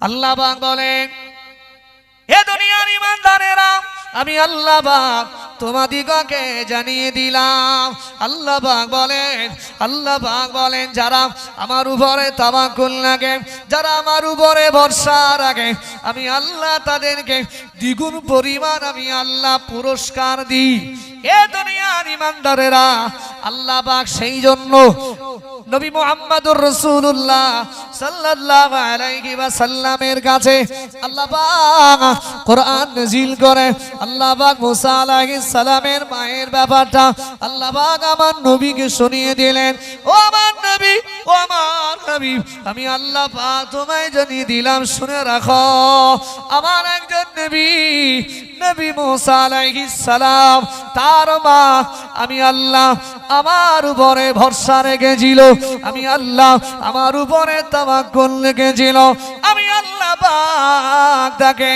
আল্লাহ পাক বলেন, হে দুনিয়ার ঈমানদারেরা, আমি আল্লাহ পাক তোমাদিগকে জানিয়ে দিলাম। আল্লাহ পাক বলেন যারা আমার উপরে তাওয়াক্কুল রাখে, যারা আমার উপরে ভরসা রাখে, আমি আল্লাহ তাদেরকে দ্বিগুণ পরিমাণ আমি আল্লাহ পুরস্কার দিই। এ দুনিয়ার ঈমানদারেরা, আল্লাহ পাক সেই জন্য নবী মুহাম্মদুর রাসূলুল্লাহ সাল্লাল্লাহু আলাইহি ওয়াসাল্লামের কাছে আল্লাহ পাক কোরআন নাযিল করে। আল্লাহ পাক মুসা আলাইহিস সালামের মায়ের ব্যাপারটা আল্লাহ পাক আমার নবীকে শুনিয়ে দিলেন। ও আমার নবী, ও আমার হাবিব, আমি আল্লাহ পাক তোমায় জানিয়ে দিলাম, শুনে রাখো। আমার একজন নবী মুসা আলাইহিস সালাম, তার মা আমি আল্লাহ আমার উপরে ভরসা রেখেছিল, আমি আল্লাহ আমার উপরে তাওয়াক্কুল রেখেছিল। আমি আল্লাহ পাক তাকে,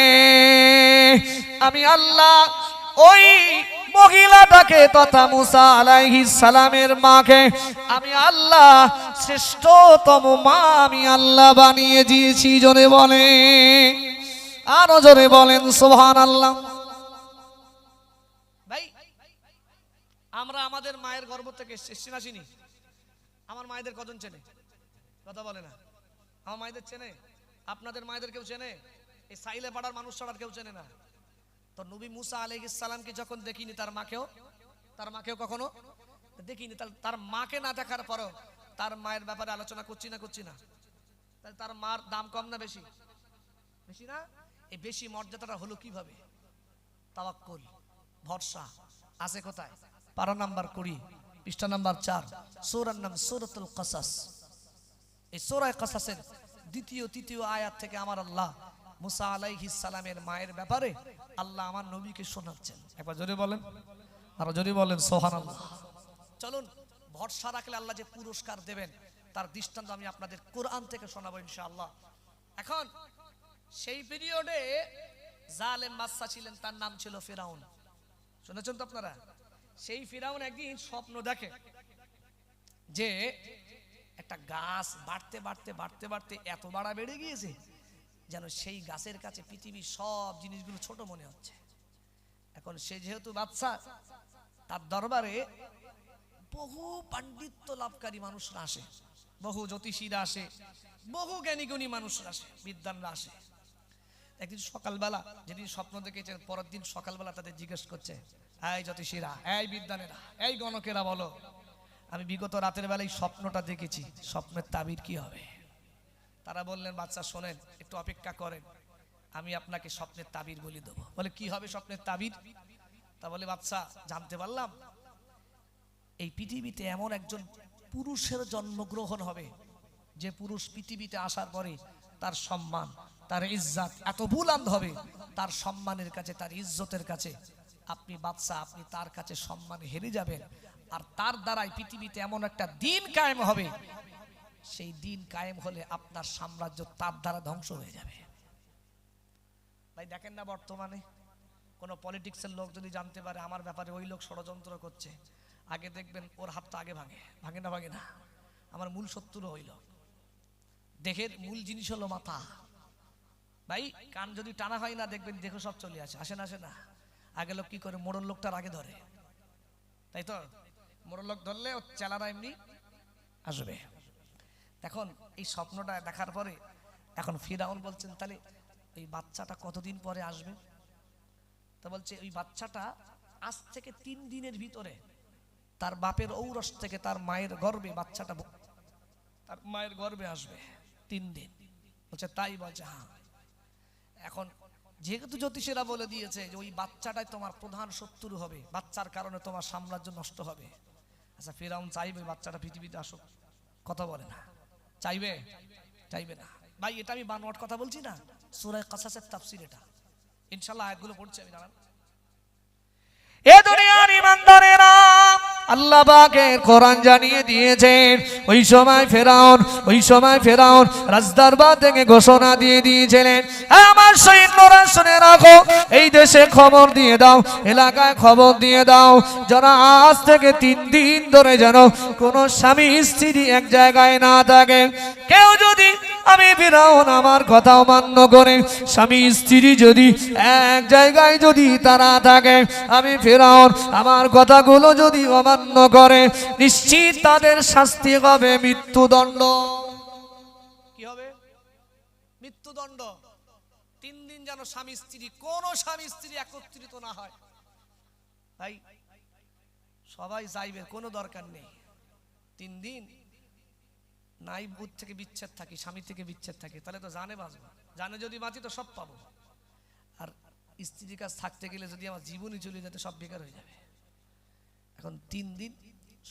আমি আল্লাহ ওই মহিলাটাকে তথা মুসা আলাইহিস সালামের মাকে আমি আল্লাহ শ্রেষ্ঠতম মা আমি আল্লাহ বানিয়ে দিয়েছি। জোরে বলে, আরো জোরে বলেন সুবহানাল্লাহ। ভাই, আমরা আমাদের মায়ের গর্ভ থেকে এসেছি না চিনি? আমার মায়েদের কজন চেনে? কথা বলে না। আমার মায়েদের চেনে? আপনাদের মায়েদের কেউ চেনে? এই সাইলে পাড়ার মানুষ ছাড়া কেউ চেনে না। তো নবী মুসা আলাইহিস সালামকে যখন দেখিনি, তার মাকেও কখনো দেখিনি। তার মাকে না দেখার পরও তার মায়ের ব্যাপারে আলোচনা করছি না? তার মার দাম কম না বেশি? বেশি না? এই বেশি মর্যাদাটা হলো কিভাবে? তাওয়াক্কুল, ভরসা আছে কোথায়? পারা নাম্বার 20, পৃষ্ঠা নাম্বার 4, সূরার নাম সূরাতুল কাসাস। এই সূরা কাসাসের দ্বিতীয় তৃতীয় আয়াত থেকে আমার আল্লাহ মুসা আলাইহিস সালামের মায়ের ব্যাপারে আল্লাহ আমার নবীকে শোনাচ্ছেন। একবার জোরে বলেন, আর জোরে বলেন সুবহানাল্লাহ। চলুন, ভরসা রাখলে আল্লাহ যে পুরস্কার দেবেন তার দৃষ্টান্ত আমি আপনাদের কোরআন থেকে শোনাবো ইনশাআল্লাহ। এখন সেই পিরিয়ডে জালেম বাদশা ছিলেন, তার নাম ছিল ফিরাউন। শুনেছেন তো আপনারা? সেই ফিরাউন একদিন স্বপ্ন দেখে যে একটা গাছ বাড়তে এত বাড়া বেড়ে গিয়েছে যেন সেই গাছের কাছে পৃথিবীর সব জিনিসগুলো ছোট মনে হচ্ছে। এখন সে যেহেতু বাদশা, তার দরবারে বহু পাণ্ডিত্য লাভকারী মানুষরা আসে, বহু জ্যোতিষীরা আসে, বহু জ্ঞানীগুণী মানুষরা আসে, বিদ্বানরা আসে। একদিন সকালবেলা, যেদিন স্বপ্ন দেখেছেন, পরের দিন সকালবেলা তাদের জিজ্ঞেস করছে, এই জ্যোতিষীরা, এই বিদ্বানেরা, এই গণকেরা, বলো আমি বিগত রাতের বেলায় স্বপ্নটা দেখেছি, স্বপ্নের তাবির কি হবে? তারা বললেন, বাচ্চা শোনেন, একটু অপেক্ষা করেন, আমি আপনাকে স্বপ্নের তাবির বলে দেবো। বলে কি হবে স্বপ্নের তাবির? তা বলে, বাচ্চা জানতে পারলাম এই পৃথিবীতে এমন একজন পুরুষের জন্মগ্রহণ হবে, যে পুরুষ পৃথিবীতে আসার পরে তার সম্মান, তার ইজ্জত এত বুলন্দ হবে, তার সম্মানের কাছে, তার ইজ্জতের কাছে আপনি বাদশা, আপনি তার কাছে সম্মানে হেরে যাবেন। আর তার দ্বারাই পৃথিবীতে এমন একটা দিন কায়েম হবে, সেই দিন কায়েম হলে আপনার সাম্রাজ্য তার দ্বারা ধ্বংস হয়ে যাবে। ভাই দেখেন না, বর্তমানে কোন পলিটিক্সের লোক যদি জানতে পারে আমার ব্যাপারে ওই লোক ষড়যন্ত্র করছে, আগে দেখবেন ওর হাতটা আগে ভাঙে না। আমার মূল শত্রু হইল, দেহের মূল জিনিস হলো মাথা। ভাই কান যদি টানা হয় না, দেখবেন দেখো সব চলে আসে না। আগে লোক কি করে, মোড়ল লোকটার আগে ধরে, তাই তো? মোড়ল লোক ধরলে ও চেলারা এমনি আসবে। এখন এই স্বপ্নটা দেখার পরে এখন ফিরাউন বলছেন, তাহলে এই বাচ্চাটা কতদিন পরে আসবে? তা বলছে, ওই বাচ্চাটা আজ থেকে 3 দিনের ভিতরে তার বাপের ঔরস থেকে তার মায়ের গর্ভে বাচ্চাটা তার মায়ের গর্ভে আসবে 3 দিন। বলছে তাই? বলছে হ্যাঁ। এখন যেহেতু জ্যোতিষীরা বলে দিয়েছে যে ওই বাচ্চাটাই তোমার প্রধান শত্রু হবে, বাচ্চার কারণে তোমার সাম্রাজ্য নষ্ট হবে। আচ্ছা, ফিরাউন চাইবে বাচ্চাটা পৃথিবীতে আসুক? কথা বলে না। চাইবে না। ভাই এটা আমি বানোয়াট কথা বলছি না, সূরা কাসাসের তাফসীর এটা, ইনশাআল্লাহ আয়াতগুলো পড়ছি আমি। দাঁড়ান। এ দুনিয়ার ঈমানদারেরা, আল্লাহ পাকের কোরআন জানিয়ে দিয়েছেন ওই সময় ফেরাউন রাজদরবার থেকে ঘোষণা দিয়ে দিয়েছিলেন, আমার সৈন্যরা শুনে রাখো, এই দেশে খবর দিয়ে দাও, এলাকায় খবর দিয়ে দাও, যারা আজ থেকে 3 দিন ধরে যেন কোনো স্বামী স্ত্রী এক জায়গায় না থাকে। কেউ যদি, আমি ফিরাউন আমার কথা অমান্য করে স্বামী স্ত্রী যদি এক জায়গায় যদি তারা থাকে, আমি ফিরাউন আমার কথাগুলো যদি অমান্য করে, নিশ্চিত তাদের শাস্তি হবে মৃত্যুদণ্ড। কি হবে? মৃত্যুদণ্ড। 3 দিন যেন স্বামী স্ত্রী, কোন স্বামী স্ত্রী একত্রিত না হয়। তাই সবাই যাইবে, কোনো দরকার নেই। 3 দিন নাই বুধ থেকে বিচ্ছেদ থাকি, স্বামী থেকে বিচ্ছেদ থাকে, তাহলে তো জানে বাঁচবো, জানে যদি বাঁচি তো সব পাবো। আর স্ত্রীর কাছে থাকতে গেলে যদি আমার জীবনই চলে যেতে, সব বেকার হয়ে যাবে। এখন 3 দিন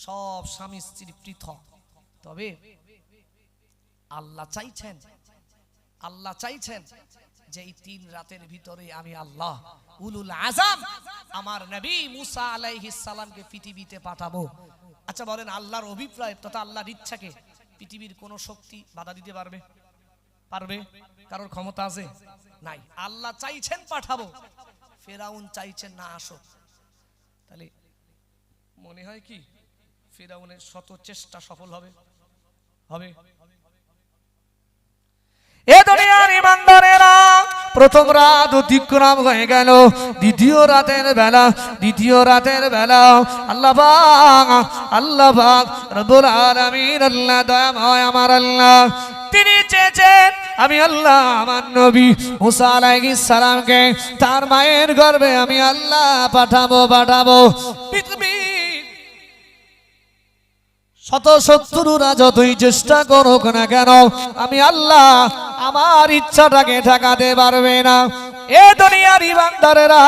সব স্বামী স্ত্রী পৃথক। তবে আল্লাহ চাইছেন যে এই 3 রাতের ভিতরে আমি আল্লাহ উলুল আযম আমার নবী মুসা আলাইহিস সালামকে পৃথিবীতে পাঠাবো। আচ্ছা বলেন, আল্লাহর অভিপ্রায় তথা আল্লাহর ইচ্ছাকে পৃথিবীর কোন শক্তি বাধা দিতে পারবে? কারোর ক্ষমতা আছে? নাই। আল্লাহ চাইছেন পাঠাবো, ফেরাউন চাইছেন না আসো। তাহলে মনে হয় কি ফেরাউনের শত চেষ্টা সফল হবে? এ দুনিয়ার ঈমানদারেরা, প্রথম রাত অতিক্রম হয়ে গেল, দ্বিতীয় রাতের বেলা আল্লাহ পাক রব্বুল আলামিন, আল্লাহ দয়াময় আমার আল্লাহ, তিনি চেয়েছেন আমি আল্লাহ আমার নবী মুসা আলাইহিস সালামকে তার মায়ের গর্ভে আমি আল্লাহ পাঠাবো। শত শত্রুরা যতই চেষ্টা করুক না কেন, আমি আল্লাহ আমার ইচ্ছাটাকে ঠেকাতে পারবে না। এ দুনিয়ার ঈমানদারেরা,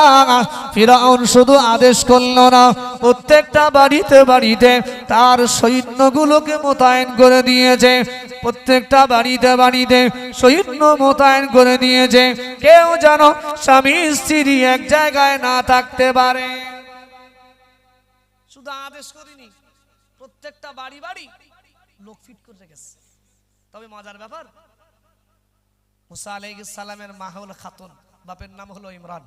ফিরাউন শুধু আদেশ করল না, প্রত্যেকটা বাড়িতে তার সৈন্যগুলোকে মোতায়েন করে দিয়েছে। প্রত্যেকটা বাড়িতে সৈন্য মোতায়েন করে দিয়েছে, কেউ যেন স্বামী স্ত্রী এক জায়গায় না থাকতে পারে। শুধু আদেশ করিনি, প্রত্যেকটা বাড়ি লোক ফিট করে রেখেছে। তবে মজার ব্যাপার, মুসা আলাইহিস সালামের মা হলো খাতুন, বাপের নাম হলো ইমরান।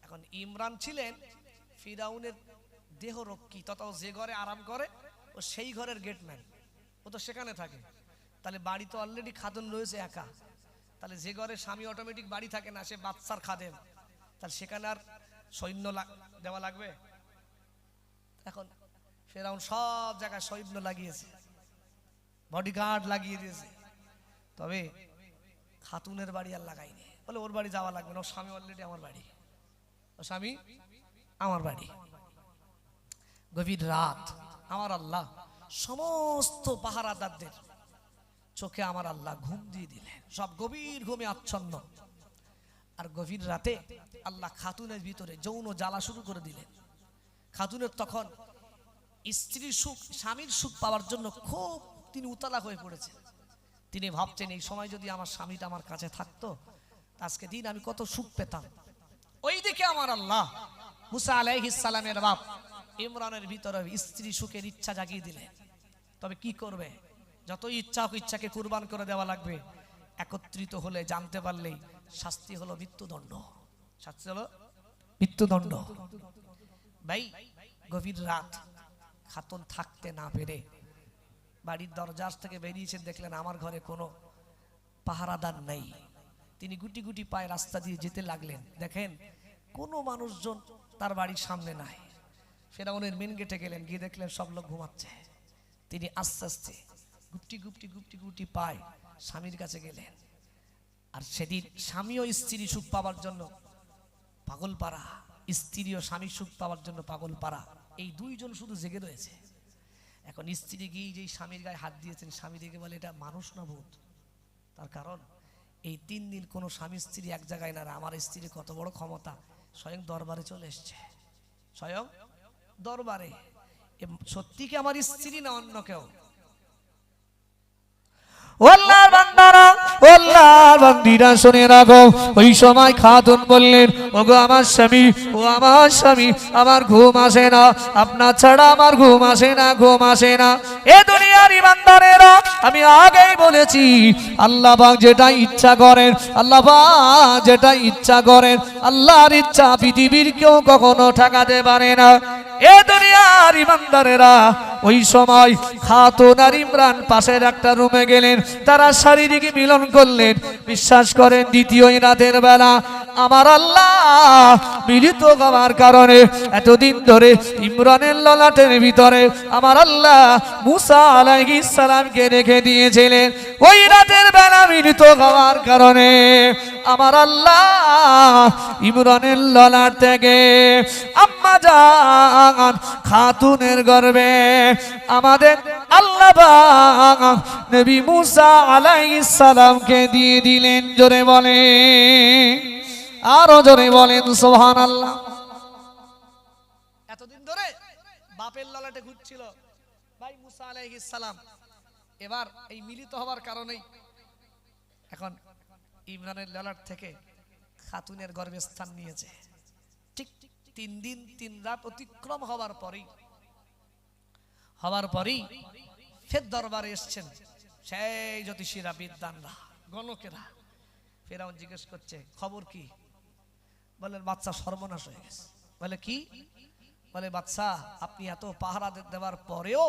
এখন ইমরান ছিলেন ফিরাউনের দেহরক্ষী, তথা যে ঘরে আরাম করে ও সেই ঘরের গেটম্যান, ও তো সেখানে থাকে। তাহলে বাড়ি তো অলরেডি খাতুন রয়েছে একা, তাহলে যে ঘরে স্বামী অটোমেটিক বাড়ি থাকে না, সে বাচ্চার খাদেম, তাহলে সেখানে আর সৈন্য দেওয়া লাগবে? এখন ফেরাউন সব জায়গায় সৈন্য লাগিয়েছে, বডিগার্ড লাগিয়ে দিয়েছে। তবে খাতুনের বাড়ি আর লাগাইনি, বলে ওর বাড়ি যাওয়া লাগবে না, ওর স্বামী অলরেডি আমার বাড়ি। গভীর রাত, আমার আল্লাহ সমস্ত পাহারাদারদের চোখে আমার আল্লাহ ঘুম দিয়ে দিলেন, সব গভীর ঘুমে আচ্ছন্ন। আর গভীর রাতে আল্লাহ খাতুনের ভিতরে যৌন জ্বালা শুরু করে দিলেন। খাতুনের তখন স্ত্রীর সুখ, স্বামীর সুখ পাওয়ার জন্য খুব তিনি উতলা হয়ে পড়েছেন। তিনি ভাবছেন, এই সময় যদি আমার স্বামীটা আমার কাছে থাকতো, আজকে দিন আমি কত সুখ পেতাম। ওইদিকে আমার আল্লাহ মুসা আলাইহিস সালামের বাপ ইমরানের ভিতরে স্ত্রী সুখের ইচ্ছা জাগিয়ে দিলেন। তবে কি করবে, যত ইচ্ছা হোক, ইচ্ছাকে কুরবান করে দেওয়া লাগবে। একত্রিত হলে, জানতে পারলেই শাস্তি হলো মৃত্যুদণ্ড। ভাই, গভীর রাত, খাতুন থাকতে না পেরে বাড়ির দরজার থেকে বেরিয়েছেন, দেখলেন আমার ঘরে কোনো পাহারাদার নেই। তিনি গুটি গুটি পায়ে রাস্তা দিয়ে যেতে লাগলেন, দেখেন কোনো মানুষজন তার বাড়ির সামনে নাই। ফেরাউনের মেন গেটে গেলেন, গিয়ে দেখলেন সব লোক ঘুমাচ্ছে। তিনি আস্তে আস্তে গুপটি গুপটি পায় স্বামীর কাছে গেলেন। আর সেদিন স্বামী ও স্ত্রী সুখ পাওয়ার জন্য পাগল পাড়া, স্ত্রী ও স্বামী সুখ পাওয়ার জন্য পাগল পাড়া, এই দুইজন শুধু জেগে রয়েছে। এখন স্ত্রী গিয়ে যেই স্বামীর গায়ে হাত দিয়েছেন, স্বামী দেখে বলে এটা মানুষ না ভূত। তার কারণ এই 3 দিন কোনো স্বামী স্ত্রী এক জায়গায় না। আমার স্ত্রীর কত বড় ক্ষমতা, স্বয়ং দরবারে চলে এসছে, স্বয়ং দরবারে। সত্যি কি আমার স্ত্রী না অন্য কেউ? আল্লাহর বান্দারা, আল্লাহর বান্দিরা শুনে রাখো। ওই সময় খাতুন বললেন, ওগো আমার স্বামী, ও আমার স্বামী, আমার ঘুম আসে না, আপনার ছাড়া আমার ঘুম আসে না, ঘুম আসে না। এ দুনিয়ার ইমানদারেরা, আমি আগেই বলেছি, আল্লাহ পাক যেটা ইচ্ছা করেন, আল্লাহ পাক যেটা ইচ্ছা করেন, আল্লাহর ইচ্ছা পৃথিবীর কেউ কখনো ঠেকাতে পারে না। এ দুনিয়ার ইমানদারেরা, ওই সময় খাতুন আর ইমরান পাশের একটা রুমে গেলেন, তারা শারীরিক মিলন করলেন। বিশ্বাস করেন, দ্বিতীয় রাতের বেলা আমার আল্লাহ মিলিত হওয়ার কারণে এতদিন ধরে ইমরানের ললাটের ভিতরে আমার আল্লাহ মুসা আলাইহিস সালামকে রেখে দিয়েছিলেন। ওই রাতের বেলা মিলিত হওয়ার কারণে আমার আল্লাহ ইমরানের ললাট থেকে আম্মা জান খাতুনের গর্ভে আমাদের আল্লাহ পাক নবী মুসা আলাইহিস সালামকে দিয়ে দিলেন। জোরে বলে, আরো জোরে বলেন সুবহানাল্লাহ। এতদিন ধরে বাপের ললাটে ঘুরছিল ভাই মুসা আলাইহিস সালাম, এবার এই মিলিত হওয়ার কারণেই এখন ইমরানের ললাট থেকে খাতুনের গর্ভে স্থান নিয়েছে। ঠিক 3 দিন 3 রাত অতিক্রম হওয়ার পরেই ফের দরবারে এসছেন সেই জ্যোতিষীরা, বিদ্বানরা, গণকেরা। ফেরাউন জিজ্ঞেস করছে, খবর কি? বলেন, বাচ্চা সর্বনাশ হয়ে গেছে। বলে কি? বলে, বাচ্চা আপনি এত পাহারা দেওয়ার পরেও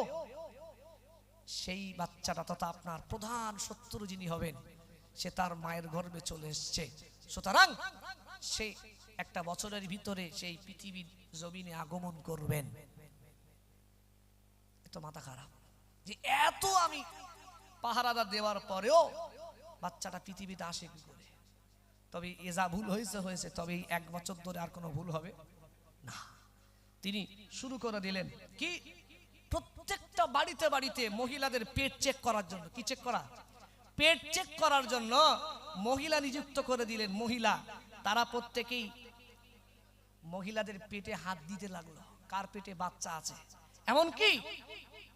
সেই বাচ্চাটা তথা আপনার প্রধান শত্রু যিনি হবেন, সে তার মায়ের গর্ভে চলে এসছে। সুতরাং সে একটা বছরের ভিতরে সেই পৃথিবীর জমিনে আগমন করবেন। এত মাথা খারাপ যে এত আমি পাহারাদার দেওয়ার পরেও বাচ্চাটা পৃথিবীতে আসে কি করে? তবে এ যা ভুল হয়েছে, তবে 1 বছর ধরে আর কোনো ভুল হবে না। তিনি শুরু করে দিলেন কি, প্রত্যেকটা বাড়িতে বাড়িতে মহিলাদের পেট চেক করার জন্য। কি চেক করা? পেট চেক করার জন্য মহিলা নিযুক্ত করে দিলেন। মহিলা, তারা প্রত্যেকেই মহিলাদের পেটে হাত দিতে লাগলো, কার পেটে বাচ্চা আছে। এমনকি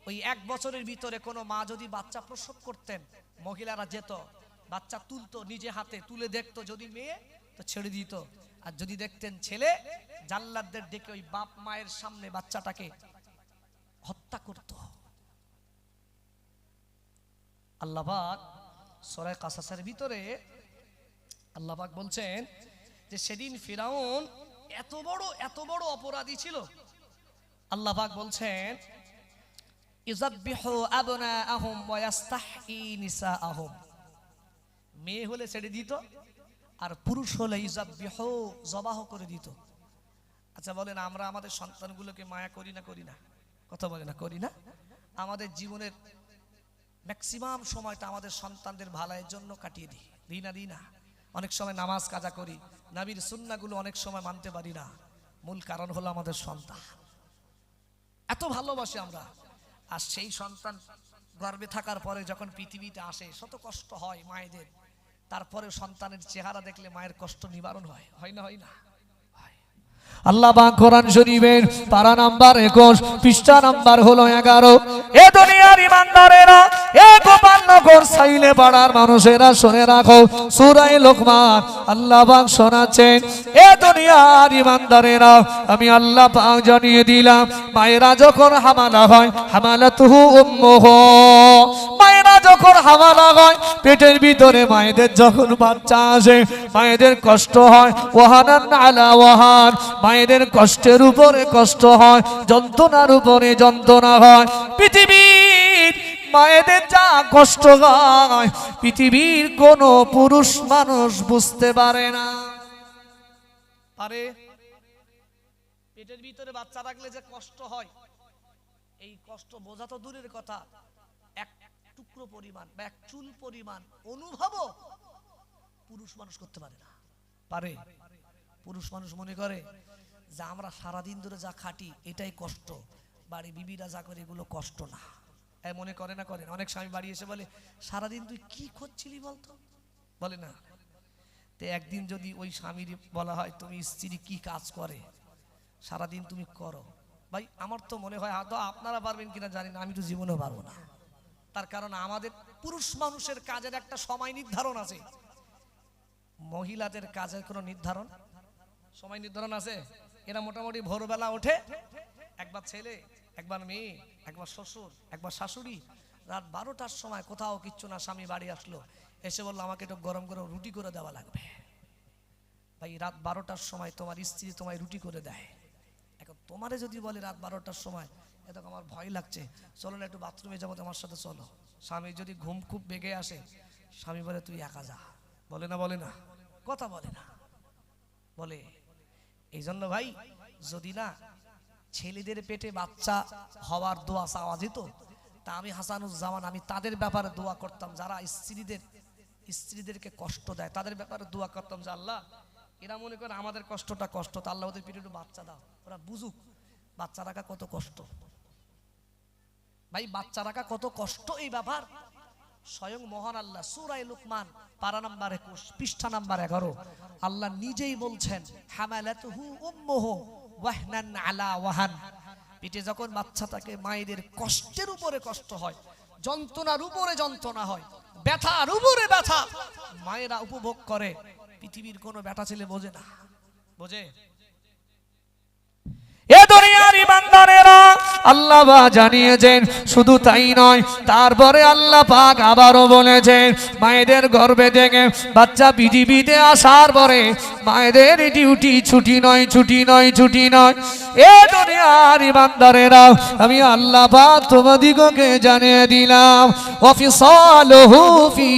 ওই 1 বছরের ভিতরে কোনো মা যদি বাচ্চা প্রসব করতেন, মহিলারা যেত, বাচ্চা তুলতো, নিজে হাতে তুলে দেখতো, যদি মেয়ে তো ছেড়ে দিত, আর যদি দেখতেন ছেলে, জাল্লাদদের ডেকে ওই বাপ মায়ের সামনে বাচ্চাটাকে হত্যা করত। আল্লাহ পাক সূরা কাসাসের ভিতরে আল্লাহ পাক বলছেন যে সেদিন ফিরাউন এত বড় অপরাধী ছিল। আল্লাহ পাক বলছেন, ইযাববিহু আবনাআহুম ওয়া ইস্তাহয়ী নিসাআহুম। মেয়ে হলে ছেড়ে দিত, আর পুরুষ হলে ইযাববিহু জবাহ করে দিত। আচ্ছা বলেন, আমরা আমাদের সন্তানগুলোকে মায়া করি না? কথা বলে না, করি না? আমাদের জীবনের ম্যাক্সিমাম সময়টা আমাদের সন্তানদের ভালোর জন্য কাটিয়ে দিই না? অনেক সময় নামাজ কাজা করি, নবীর সুন্নাহগুলো অনেক সময় মানতে পারি না। মূল কারণ হলো আমাদের সন্তান। এত ভালোবাসি আমরা, আর সেই সন্তান গর্ভে থাকার পরে যখন পৃথিবীতে আসে, শত কষ্ট হয় মায়েদের। তারপরে সন্তানের চেহারা দেখলে মায়ের কষ্ট নিবারণ হয় না? আল্লাহ পাক কোরআন শরীফের পারা নাম্বার 21 পৃষ্ঠা নাম্বার হলো 11। এ দুনিয়ার ইমানদারেরা, এ গোপালনগর সাইলে পাড়ার মানুষেরা শুনে রাখো, সূরা লোকমান আল্লাহ পাক শোনাচ্ছেন, এ দুনিয়ার ইমানদারেরা, আমি আল্লাহ পাক জানিয়ে দিলাম, মায়েরা যখন হামালা হয়, হামালাতুহু উম্মুহু, মায়েরা যখন হামালা হয়, পেটের ভিতরে মায়েদের যখন বাচ্চা আসে, মায়েদের কষ্ট হয়, ওয়াহানান আলা ওয়াহান, মায়েদের কষ্টের উপরে কষ্ট হয়, যন্ত্রণার উপরে যন্ত্রণা হয়। পৃথিবীর মায়েদের যা কষ্ট হয়, পৃথিবীর কোন পুরুষ মানুষ বুঝতে পারে না। পেটের ভিতরে বাচ্চা রাখলে যে কষ্ট হয়, এই কষ্ট বোঝা তো দূরের কথা, এক টুকরো পরিমাণ বা এক চুল পরিমাণ অনুভবও পুরুষ মানুষ করতে পারে না। পারে? পুরুষ মানুষ মনে করে যে আমরা সারাদিন ধরে যা খাটি এটাই কষ্ট, বাড়ি বিবিরা যা করে এগুলো কষ্ট না, মনে করে না? করেন? অনেক স্বামী বাড়ি এসে বলে, সারাদিন তুই কি করছিলি বলতো? বলে না? তো একদিন যদি ওই স্বামীর বলা হয়, তুমি স্ত্রী কি কাজ করে সারাদিন তুমি করো, ভাই আমার তো মনে হয় হয়তো আপনারা পারবেন কিনা জানি না, আমি তো জীবনেও পারবো না। তার কারণ আমাদের পুরুষ মানুষের কাজের একটা সময় নির্ধারণ আছে, মহিলাদের কাজের কোনো নির্ধারণ সময় নির্ধারণ আছে? এরা মোটামুটি ভোরবেলা ওঠে, একবার ছেলে, একবার মেয়ে, একবার শ্বশুর, একবার শাশুড়ি, রাত 12টার সময় কোথাও কিচ্ছু না, স্বামী বাড়ি আসলো, এসে বললো আমাকে একটু গরম গরম রুটি করে দেওয়া লাগবে। ভাই রাত 12টার সময় তোমার স্ত্রী তোমায় রুটি করে দেয়, এখন তোমারে যদি বলে রাত 12টার সময় এত আমার ভয় লাগছে, চলো না একটু বাথরুমে যাবো, তোমার সাথে চলো, স্বামী যদি ঘুম খুব বেগে আসে, স্বামী বলে তুই একা যা, বলে না? বলে না? কথা বলে না, বলে। এই জন্য ভাই যদি না ছেলেদের পেটে বাচ্চা হওয়ার দোয়া চাওয়া যেত, তা আমি হাসানুজ্জামান আমি তাদের ব্যাপারে দোয়া করতাম, যারা স্ত্রীদেরকে কষ্ট দেয় তাদের ব্যাপারে দোয়া করতাম যে আল্লাহ এরা মনে করে আমাদের কষ্টটা কষ্ট, তা আল্লাহ ওদের পেটে একটু বাচ্চা দাও, ওরা বুঝুক বাচ্চা রাখা কত কষ্ট। ভাই বাচ্চা রাখা কত কষ্ট, এই ব্যাপার স্বয়ং মহান আল্লাহ সূরা লুকমান পারা নাম্বার 21 পৃষ্ঠা নাম্বার 11 আল্লাহ নিজেই বলছেন হামালাতুহু উম্মুহু ওয়াহনান আলা ওয়াহান, পেটে যখন বাচ্চা থাকে মায়েদের কষ্টের উপরে কষ্ট হয়, যন্ত্রণার উপরে যন্ত্রণা হয়, ব্যথার উপরে ব্যথা মায়েরা উপভোগ করে, পৃথিবীর কোনো বেটা ছেলে বোঝে না। বোঝে? এ দুনিয়ার ইমানদারেরা আল্লাহ জানিয়েছেন, শুধু তাই নয়, তারপরে আল্লাহ পাক আবারও বলেছেন মায়েদের গর্ভে থেকে বাচ্চা পৃথিবীতে আসার পরে মায়েদের ডিউটি ছুটি নয়, ছুটি নয়, ছুটি নয়। এ দুনিয়ার ইমানদারেরা আমি আল্লাহ পাক তোমাদিগকে জানিয়ে দিলাম ওয়াফিসালুহু ফি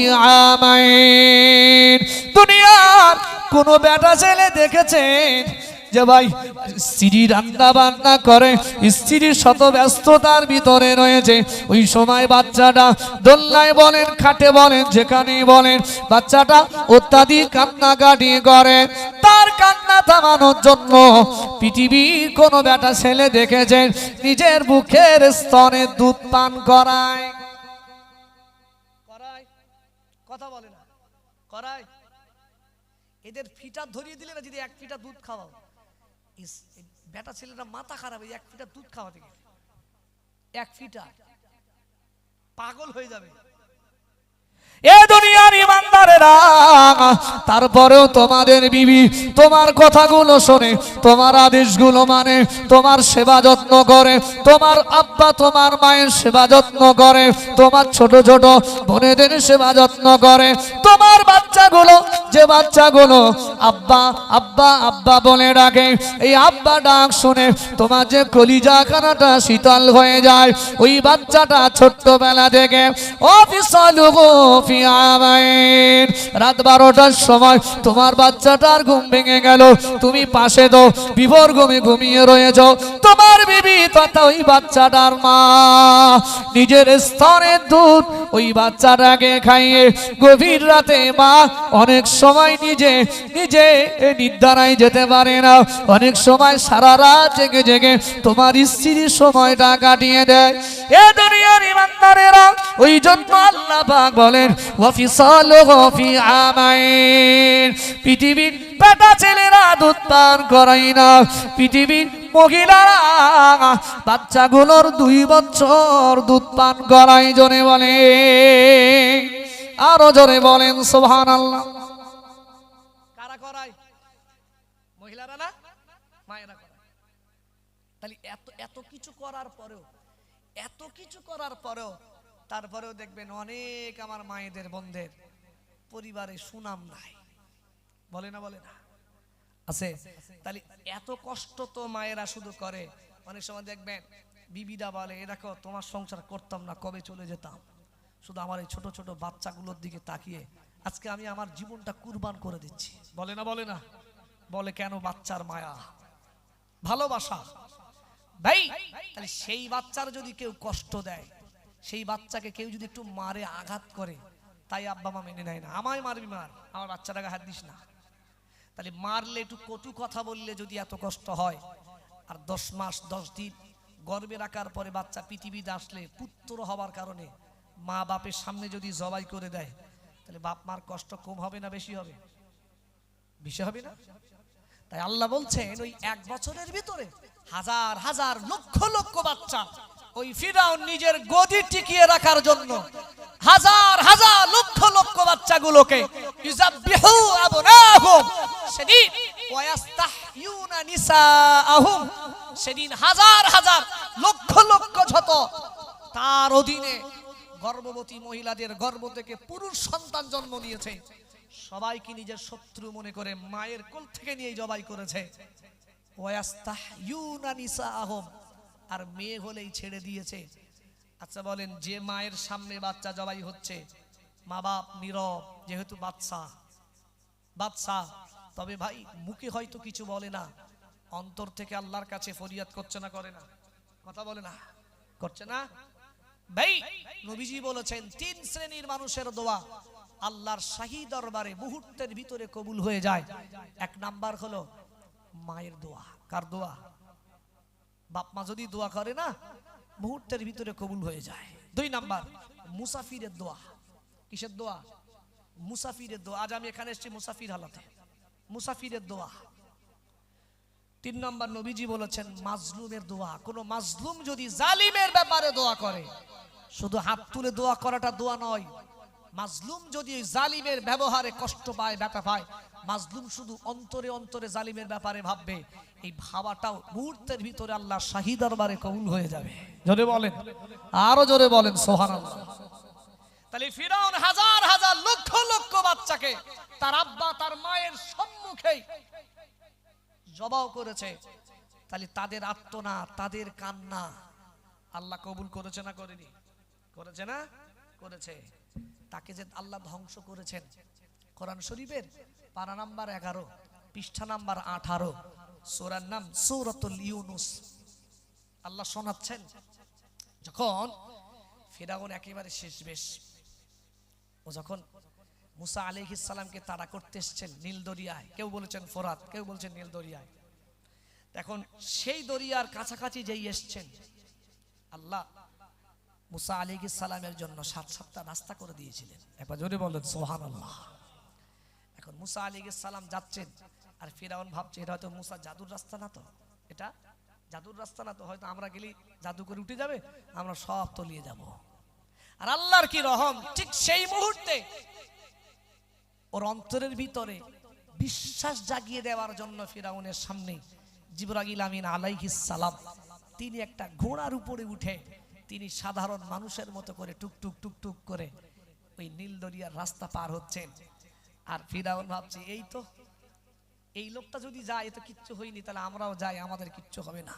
আমাইন। দুনিয়ার কোন বেটা ছেলে দেখেছেন যে ভাই স্ত্রী রান্না বান্না করে, স্ত্রীর শত ব্যস্ততার ভিতরে রয়েছে, ওই সময় বাচ্চাটা দোলনায় বলেন খাটে বলেন যেখানেই বলেন বাচ্চাটা অত্যাধিক কান্নাকাটি করে, তার কান্না থামানোর জন্য পৃথিবীর কোন বেটা ছেলে দেখেছেন নিজের বুকের স্তনে দুধ পান করায়? করায়? কথা বলে না? করায়? এদের ফিটা ধরিয়ে দিলে না, যদি এক ফিটা দুধ খাওয়াও, বেটা ছেলেরা মাথা খারাপ, এক ফিটা দুধ খাওয়াতে গেলে এক ফিটা পাগল হয়ে যাবে। এ দুনিয়ার ইমানদারেরা তারপরেও তোমাদের বিবি তোমার কথাগুলো শোনে, তোমার আদেশগুলো মানে, তোমার সেবা যত্ন করে, তোমার আব্বা তোমার মায়ের সেবা যত্ন করে, তোমার ছোট ছোট বোনেদের সেবা যত্ন করে, তোমার বাচ্চাগুলো যে বাচ্চাগুলো আব্বা আব্বা আব্বা বলে ডাকে, এই আব্বা ডাক শুনে তোমার যে কলিজা খানাটা শীতল হয়ে যায়, ওই বাচ্চাটা ছোট্টবেলা থেকে অফিসালুহু ফি আমাইন, রাত 12টার সময় তোমার বাচ্চাটার ঘুম ভেঙে গেল, তুমি পাশে তো বিভোর ঘুমে ঘুমিয়ে রয়েছ, তোমার বিবি তথা ওই বাচ্চাটার মা নিজের স্তনের দুধ ওই বাচ্চাটাকে খাইয়ে গভীর রাতে মা অনেক সময় নিজে নিজে নির্ধারায় যেতে পারে না, অনেক সময় সারা রাত জেগে জেগে তোমার স্ত্রীর সময়টা কাটিয়ে দেয়। এ দুনিয়ার ইমানদারেরা ওই জন্য আল্লাহ পাক বলেন ওয়াফিসালুহু ফি আমাইন, পৃথিবীর বেটা ছেলেরা দুধ পান করাই না, পৃথিবীর মহিলারা বাচ্চাগুলোর 2 বছর দুধ পান করাই। জোরে বলে, আরো জোরে বলেন সুবহানাল্লাহ। কারা করায়? মহিলারা না, মায়েরা করায়। তাহলে এত কিছু করার পরেও, এত কিছু করার পরেও তারপরেও দেখবেন অনেক আমার মায়েদের বোনদের পরিবারে সুনাম নাই। বলে না? বলে না? আছে। তাহলে এত কষ্ট তো মায়েরা শুধু করে, অনেক সময় দেখবেন বিবিরা বলে এ দেখো তোমার সংসার করতাম না কবে চলে যেতাম, শুধু আমার এই ছোট ছোট বাচ্চাগুলোর দিকে তাকিয়ে আজকে আমি আমার জীবনটা কুরবান করে দিচ্ছি। বলে না? বলে না? বলে কেন? বাচ্চার মায়া, ভালোবাসা। ভাই তাহলে সেই বাচ্চার যদি কেউ কষ্ট দেয়, সেই বাচ্চাকে কেউ যদি একটু মারে আঘাত করে, তাই আব্বা মা মেনে নেয় না, আমায় মারবি মার, আমার বাচ্চাটাকে হাত দিস না। তাহলে মারলে একটু কটু কথা বললে যদি এত কষ্ট হয়, আর 10 মাস 10 দিন গর্ভে রাখার পরে বাচ্চা পৃথিবীতে আসলে পুত্র হবার কারণে মা বাপের সামনে যদি জবাই করে দেয়, তাহলে বাপ মার কষ্ট কম হবে না বেশি হবে? বেশি হবে না? তাই আল্লাহ বলছেন ওই 1 বছরের ভিতরে হাজার হাজার লক্ষ লক্ষ বাচ্চা ওই ফিরাউন নিজের গদি টিকিয়ে রাখার জন্য হাজার হাজার লক্ষ লক্ষ বাচ্চাগুলোকে ইউযাববিহু আবনাহুম সেদিন ওয়া ইস্তাহয়ুনা নিসাআহুম সেদিন হাজার হাজার লক্ষ লক্ষ যত তার অধীনে গর্ভবতী মহিলাদের গর্ভ থেকে পুরুষ সন্তান জন্ম নিয়েছে সবাইকে নিজের শত্রু মনে করে মায়ের কোল থেকে নিয়ে জবাই করেছে ওয়া ইস্তাহয়ুনা নিসাআহুম আর মেয়ে হলেই ছেড়ে দিয়েছে। আচ্ছা বলেন, যে মায়ের সামনে বাচ্চা জবাই হচ্ছে মা বাপ নীরব, যেহেতু বাচ্চা তবে ভাই মুখে হয়তো কিছু বলে না, অন্তর থেকে আল্লাহর কাছে ফরিয়াদ করছে না, করে না? কথা বলে না, করছে না? ভাই নবীজি বলেছেন 3 শ্রেণীর মানুষের দোয়া আল্লাহর শাহী দরবারে মুহূর্তের ভিতরে কবুল হয়ে যায়। 1 নাম্বার হলো মায়ের দোয়া। কার দোয়া? বাপ মা যদি দোয়া করে না মুহূর্তের ভিতরে কবুল হয়ে যায়। 2 নাম্বার মুসাফিরের দোয়া। কিসের দোয়া? মুসাফিরের দোয়া। আজ আমি এখানে এসেছি মুসাফির হালাতে, মুসাফিরের দোয়া। 3 নাম্বার নবীজি বলেছেন মাজলুমের দোয়া। কোন মাজলুম যদি জালিমের ব্যাপারে দোয়া করে, শুধু হাত তুলে দোয়া করাটা দোয়া নয়, মাজলুম যদি জালিমের ব্যবহারে কষ্ট পায়, ব্যথা পায়, মাজলুম শুধু অন্তরে অন্তরে জালিমের ব্যাপারে ভাববে, এই ভাবাটাও মুহূর্তের ভিতরে আল্লাহ শাহী দরবারে কবুল হয়ে যাবে। জোরে বলেন, আরো জোরে বলেন সুবহানাল্লাহ। তাহলে ফিরাউন হাজার হাজার লক্ষ লক্ষ বাচ্চাকে তার আব্বা তার মায়ের সম্মুখে জবাই করেছে। তাহলে তাদের আর্তনাদ, তাদের কান্না আল্লাহ কবুল করেছে না করেনি? করেছে না? করেছে। তাকে যে আল্লাহ ধ্বংস করেছেন, কোরআন শরীফের পারা নাম্বার 11 পৃষ্ঠা নাম্বার 18 সূরার নাম সূরাতুল ইউনুস। আল্লাহ শোনাচ্ছেন যখন ফিরাউন একেবারে শেষমেশ, ও যখন মুসা আলাইহিস সালামকে তাড়া করতে এসেছেন নীল দরিয়ায়, কেউ বলেছেন ফোরাত, কেউ বলছেন নীল দরিয়ায়। এখন সেই দরিয়ার কাছাকাছি যেই এসেছেন, আল্লাহ মুসা আলাইহিস সালামের জন্য 7টা রাস্তা করে দিয়েছিলেন। একবার জোরে বলেন সুবহানাল্লাহ। এখন মুসা আলাইহিস সালাম যাচ্ছেন, আর ফিরাউন ভাবছে এটা হয়তো মুসা জাদুর রাস্তা না, তো এটা জাদুর রাস্তা না, তো হয়তো আমরা গেলে জাদু করে উঠে যাবে, আমরা সব তলিয়ে যাব। আর আল্লাহর কি রহম, ঠিক সেই মুহূর্তে ওর অন্তরের ভিতরে বিশ্বাস জাগিয়ে দেওয়ার জন্য ফিরাউনের সামনে জিবরাইল আমিন আলাইহিস সালাম তিনি একটা ঘোড়ার উপরে উঠে তিনি সাধারণ মানুষের মতো করে টুকটুক টুকটুক করে ওই নীল দরিয়ার রাস্তা পার হচ্ছেন। আর ফিরাউন ভাবছে এই তো, এই লোকটা যদি যায় এ তো কিচ্ছু হয়নি, তাহলে আমরাও যাই, আমাদের কিচ্ছু হবে না।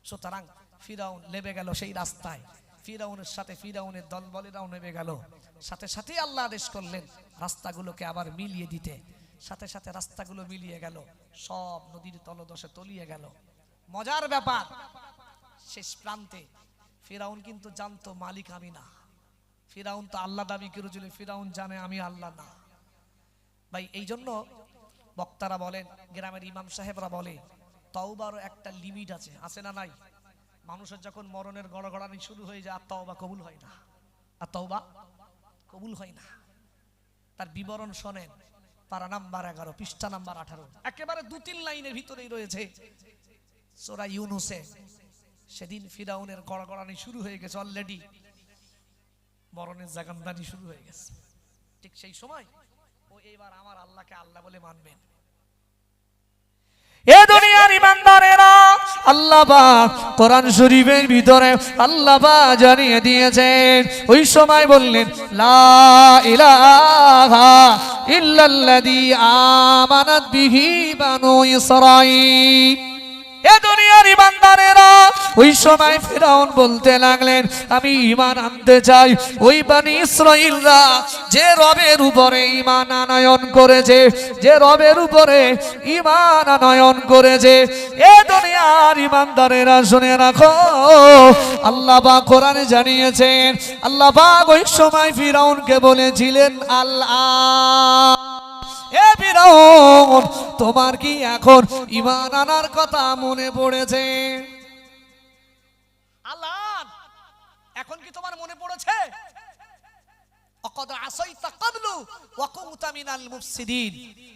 সুতরাং ফিরাউন নেমে গেল সেই রাস্তায়, ফিরাউনের সাথে ফিরাউনের দলবলেরাও নেমে গেল। সাথে সাথে আল্লাহ আদেশ করলেন রাস্তাগুলোকে আবার মিলিয়ে দিতে। সাথে সাথে রাস্তাগুলো মিলিয়ে গেল, সব নদীর তলদেশে তলিয়ে গেল। মজার ব্যাপার, শেষ প্রান্তে ফিরাউন কিন্তু জানতো মালিক আমি না। ফিরাউন তো আল্লাহ দাবি করেছিল, ফিরাউন জানে আমি আল্লাহ না। ভাই এই জন্য বক্তারা বলেন, গ্রামের ইমাম সাহেবরা বলে, তওবারও একটা লিমিট আছে, আছে না নাই? মানুষের যখন মরণের গড়গড়ানি শুরু হয়ে যায় আর তওবা কবুল হয় না, আর তওবা কবুল হয় না। তার বিবরণ শোনেন, পারা নাম্বার 11 পৃষ্ঠা নাম্বার 18, একেবারে 2-3 লাইনের ভিতরেই রয়েছে সূরা ইউনুসে। সেদিন ফিরাউনের গড়গড়ানি শুরু হয়ে গেছে, অলরেডি মরণের জাগানদানি শুরু হয়ে গেছে। ঠিক সেই সময় ও এবার আমার আল্লাহকে আল্লাহ বলে মানবেন। এ দুনিয়ার ইমানদারেরা, আল্লাহ পাক কোরআন শরীফের ভিতরে আল্লাহ পাক জানিয়ে দিয়েছেন, ওই সময় বললেন লা ইলাহা ইল্লাল্লাযী আমানাত বিহি বানু ইসরাঈল। এ দুনিয়ার ইমানদারেরা, ওই সময় ফিরাউন বলতে লাগলেন আমি ঈমান আনতে চাই ওই বনি ইসরাঈলরা যে রবের উপরে ঈমান আনয়ন করেছে, যে রবের উপরে ঈমান আনয়ন করেছে। এ দুনিয়ার ইমানদারেরা শুনে রাখো, আল্লাহ পাক কোরআনে জানিয়েছেন, আল্লাহ পাক ওই সময় ফিরাউনকে বলেছিলেন আল্লাহ এ ফিরাউন তোমার কি এখন ঈমান আনার কথা মনে পড়েছে? আল্লাহ এখন কি তোমার মনে পড়েছে? অকদ আসাইতা ক্বাবলু ওয়া কুনতা মিনাল মুফসিদিন।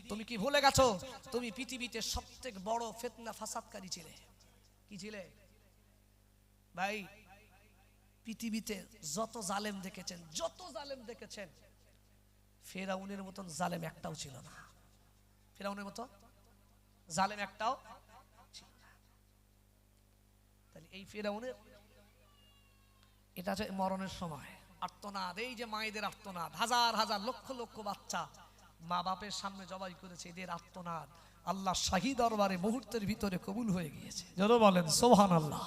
তুমি কি ভুলে গেছো তুমি পৃথিবীতে সবথেকে বড় ফিতনা ফাসাদকারী ছিলে? কি ছিলে ভাই? পৃথিবীতে যত জালেম দেখেছেন ফেরাউনের মতন জালেম একটাও ছিল না। ফেরাউনের মতো জালেম একটাও ছিল না। তাহলে এই ফেরাউনের এটা হচ্ছে মরণের সময় আর্তনাদ, এই যে মায়েদের আর্তনাদ, হাজার হাজার লক্ষ লক্ষ বাচ্চা মা বাপের সামনে জবাই করেছে, এদের আর্তনাদ আল্লাহ শাহী দরবারে মুহূর্তের ভিতরে কবুল হয়ে গিয়েছে। যারা বলেন সুবহানাল্লাহ।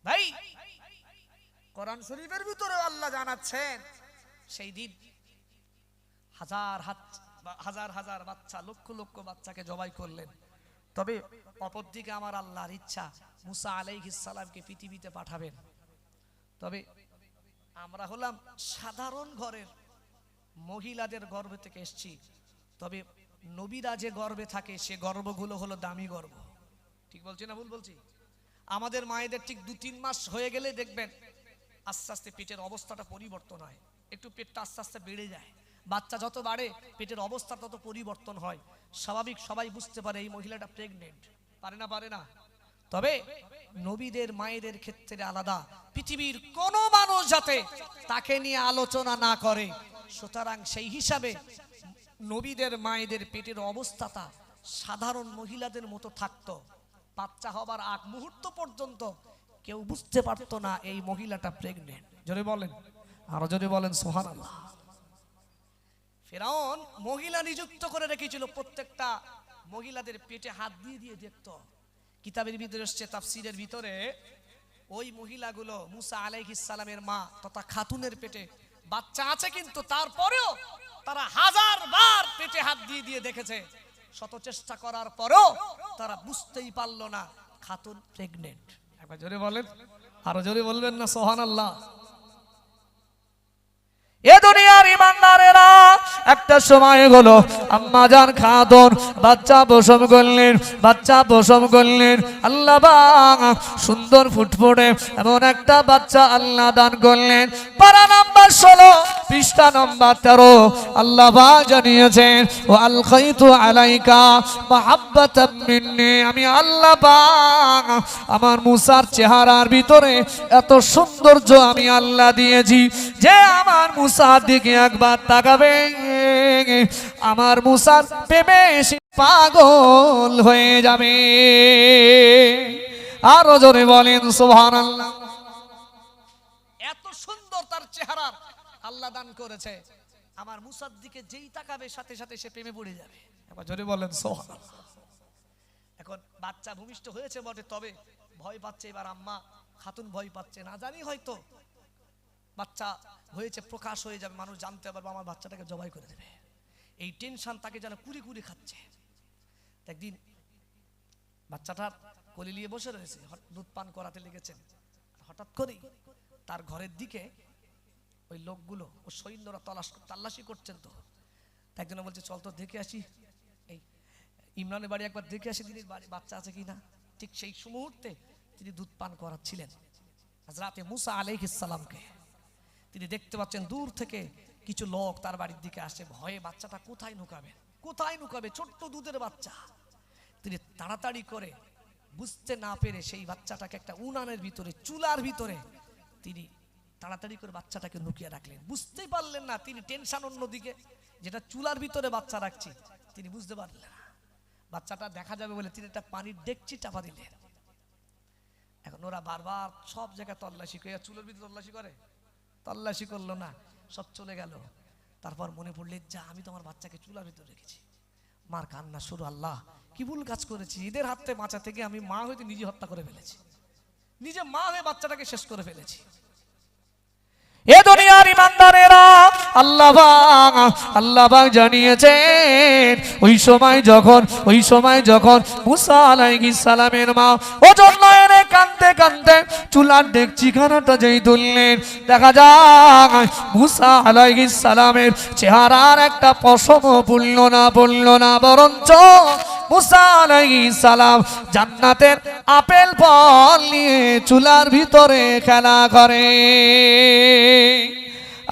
ভাই কোরআন শরীফের ভিতরে আল্লাহ জানাচ্ছেন সেই দিন হাজার হাজার বাচ্চা, লক্ষ লক্ষ বাচ্চাকে জবাই করলেন। তবে অপরদিকে আমার আল্লাহর ইচ্ছা মুসা আলাইহিস সালামকে পৃথিবীতে পাঠাবেন। তবে আমরা হলাম সাধারণ ঘরের মহিলাদের গর্ভ থেকে এসেছি। তবে নবীরা যে গর্ভে থাকে সে গর্ভগুলো হলো দামি গর্ভ। ঠিক বলছি না ভুল বলছি? আমাদের মায়েদের ঠিক 2-3 মাস হয়ে গেলে দেখবেন আস্তে আস্তে পেটের অবস্থাটা পরিবর্তন হয়, একটু পেটটা আস্তে আস্তে বেড়ে যায়। বাচ্চা যত বাড়ে পেটের অবস্থা তত পরিবর্তন হয়। স্বাভাবিক, সবাই বুঝতে পারে এই মহিলাটা প্রেগনেন্ট। পারে না? তবে নবীদের মায়েদের ক্ষেত্রে আলাদা, পৃথিবীর কোন মানুষ যাতে তাকে নিয়ে আলোচনা না করে, সুতরাং সেই হিসাবে নবীদের মায়েদের পেটের অবস্থাটা সাধারণ মহিলাদের মতো থাকতো। বাচ্চা হবার আগ মুহূর্ত পর্যন্ত কেউ বুঝতে পারতো না এই মহিলাটা প্রেগনেন্ট। জোরে বলেন, আরো জোরে বলেন সুবহানাল্লাহ। ফেরাউন মহিলা নিযুক্ত করে রেখেছিল, প্রত্যেকটা মহিলাদের পেটে হাত দিয়ে দিয়ে দেখতো। কিতাবের ভিতরে এসেছে, তাফসীরের ভিতরে, ওই মহিলাগুলো মুসা আলাইহিস সালামের মা তথা খাতুনের পেটে বাচ্চা আছে, কিন্তু তারপরেও তারা হাজারবার পেটে হাত দিয়ে দিয়ে দেখেছে। শত চেষ্টা করার পরেও তারা বুঝতেই পারলো না খাতুন প্রেগনেন্ট। একবার জোরে বলেন, আরো জোরে বলবেন না সুবহানাল্লাহ। এ দুনিয়ার ইমানদারেরা, একটা সময় হলো আম্মা জান খাতুন বাচ্চা প্রসব করলেন। আল্লাহ পাক সুন্দর ফুটফুটে এমন একটা বাচ্চা আল্লাহ দান করলেন। পারা নাম্বার 16 পৃষ্ঠা নাম্বার 13 আল্লাহ পাক জানিয়েছেন, ও আলকাইতু আলাইকা মাহাব্বাতাম মিন্নি, আমি আল্লাহ পাক আমার মুসার চেহারার ভিতরে এত সৌন্দর্য আমি আল্লাহ দিয়েছি যে আমার মুসার দিকে একবার তাকাবে, আমার মুসার প্রেমে সে পাগল হয়ে যাবে। আরো জোরে বলেন সুবহানাল্লাহ। এত সুন্দর তার চেহারা আল্লাহ দান করেছে, আমার মুসার দিকে যেই তাকাবে সাথে সাথে সে প্রেমে পড়ে যাবে। একবার জোরে বলেন সুবহানাল্লাহ। এখন বাচ্চা ভূমিষ্ঠ হয়েছে বটে, তবে ভয় পাচ্ছে এবার আম্মা খাতুন, ভয় পাচ্ছে, না জানি হয়তো বাচ্চা হয়েছে প্রকাশ হয়ে যাবে, মানুষ জানতে পারবে, আমার বাচ্চাটাকে জবাই করে দেবে। এই টেনশন তাকে যেন কুড়ি কুড়ি খাচ্ছে। একদিন বাচ্চাটার কোলে নিয়ে বসে রয়েছে, দুধ পান করাতে লেগেছেন। হঠাৎ করেই তার ঘরের দিকে ওই লোকগুলো, ও সৈন্যরা তল্লাশি করছেন। তো একজন বলছে, চল তো দেখে আসি, এই ইমরানের বাড়ি একবার দেখে আসি, দিদির বাড়ি বাচ্চা আছে কিনা। ঠিক সেই মুহূর্তে তিনি দুধ পান করাচ্ছিলেন হযরতে মুসা আলাইহিস সালামকে। তিনি দেখতে পাচ্ছেন দূর থেকে কিছু লোক তার বাড়ির দিকে আসে, ভয়ে বাচ্চাটা কোথায় নুকাবে, ছোট্ট দুধের বাচ্চা। তিনি তাড়াতাড়ি করে বুঝতে না পেরে সেই বাচ্চাটাকে একটা উনানের ভিতরে, চুলার ভিতরে তিনি তাড়াতাড়ি করে বাচ্চাটাকে লুকিয়ে রাখলেন। বুঝতেই পারলেন না, তিনি টেনশন অন্যদিকে, যেটা চুলার ভিতরে বাচ্চা রাখছি তিনি বুঝতে পারলেন না। বাচ্চাটা দেখা যাবে বলে তিনি একটা পানির ডেকচি চাপা দিলেন। এখন ওরা বারবার সব জায়গায় তল্লাশি করে, চুলের ভিতরে তল্লাশি করলো না, সব চলে গেল। তারপর মনে পড়লে, যা আমি তো আমার বাচ্চাকে চুলার ভিতরে রেখেছি। মার কান্না শুরু, আল্লাহ কি ভুল কাজ করেছি, এদের হাত থেকে বাঁচা থেকে আমি মা হইতে নিজে হত্যা করে ফেলেছি, নিজে মা হয়ে বাচ্চাটাকে শেষ করে ফেলেছি। এ দুনিয়ার ইমানদারেরা, আল্লাহ পাক জানিয়েছেন, ওই সময় যখন মুসা আলাইহিস সালামের মা ওজন নয়নে কাঁদতে কাঁদতে চুলার ডেকচিখানাটা যেই তুললেন, দেখা যায় মুসা আলাইহিস সালামের চেহারার একটা পশমও পড়ল না, বরঞ্চ মুসা আলাইহিস সালাম জান্নাতের আপেল ফল নিয়ে চুলার ভিতরে খেলা করে।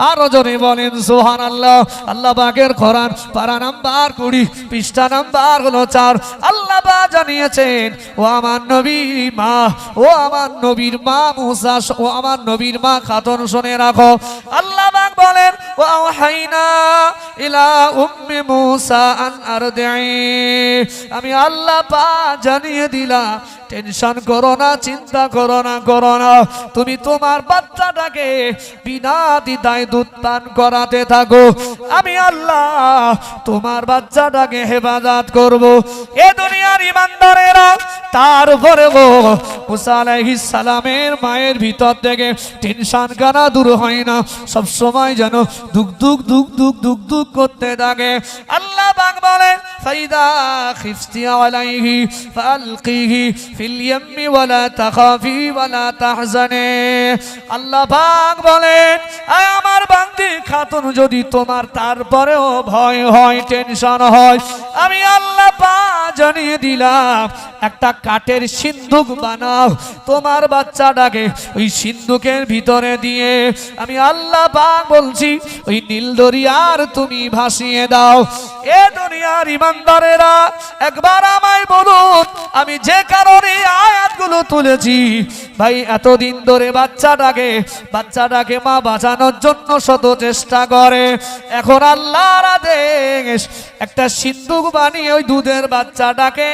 আরো জোরে বলেন সুবহানাল্লাহ। আল্লাহ পাকের কোরআন পারা নাম্বার 20 পৃষ্ঠা নাম্বার হলো 4। আল্লাহ পাক জানিয়েছেন ও আমার নবীর মা, ও আমার নবীর মা মুসা, ও আমার নবীর মা খাতুন শুনে রাখো। আল্লাহ পাক বলেন ওয়া ওয়াহাইনা ইলা উম্মি মুসা আন আরদিই, আমি আল্লাহ পাক জানিয়ে দিলাম টেনশন করো না, চিন্তা করো না, তুমি তোমার বাচ্চাটাকে বিনা দ্বিধায় দুধ পান করাতে থাকো, আমি আল্লাহ তোমার বাচ্চাটাকে হেফাজত করব। এ দুনিয়ার ইমানদারেরা, তারপরে মুসা আলাইহিস সালামের মায়ের ভিতর থেকে টেনশন কানা দূর হয় না, সব সময় যেন দুক দুক দুক দুক দুক দুক করতে থাকে। আল্লাহ পাক বলেন ফাইদা খিফতি আলাইহি ফালকিহি ফিল ইয়ামি ওয়ালা তাখাফি ওয়ালা তাহজানি। আল্লাহ পাক বলেন আমার বান্দি খাতুন, যদি তোমার তারপরেও ভয় হয়, টেনশন হয়, আমি আল্লাহ পাক জানিয়ে দিলাম একটা কাঠের সিন্ধুক বানাও, তোমার বাচ্চাটাকে ওই সিন্ধুকের ভিতরে দিয়ে আমি আল্লাহ পাক বলছি ওই নীল দরিয়ার তুমি ভাসিয়ে দাও। এ দুনিয়ার ইমানদারেরা, একবার আমায় বলুন আমি যে কারণে আয়াতগুলো তুলেছি, ভাই এতদিন ধরে বাচ্চাটাকে মা বাঁচানোর জন্য শত চেষ্টা করে, এখন আল্লাহর আদেশ একটা সিন্ধুক বানিয়ে ওই দুধের বাচ্চাটাকে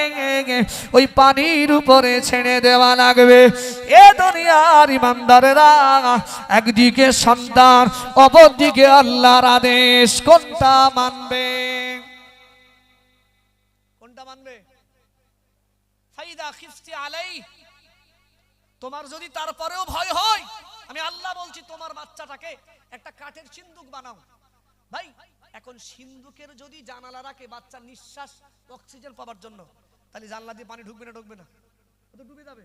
ওই পানির উপরে ছেড়ে দেওয়া লাগবে। এ দুনিয়ার ইমানদারেরা, একদিকে সন্তান, অপরদিকে আল্লাহর আদেশ, কোনটা মানবে? কোনটা মানবে? ফাইদা খিফতি আলাইহি, তোমার যদি তারপরেও ভয় হয়, আমি আল্লাহ বলছি তোমার বাচ্চাটাকে একটা কাঠের সিন্ধুক বানাও। ভাই এখন সিন্ধুকের যদি জানালা রাখে বাচ্চা নিঃশ্বাস অক্সিজেন পাওয়ার জন্য, তাহলে জানলা দিয়ে পানি ঢুকবে না? ঢুকবে না? তো ডুবে যাবে,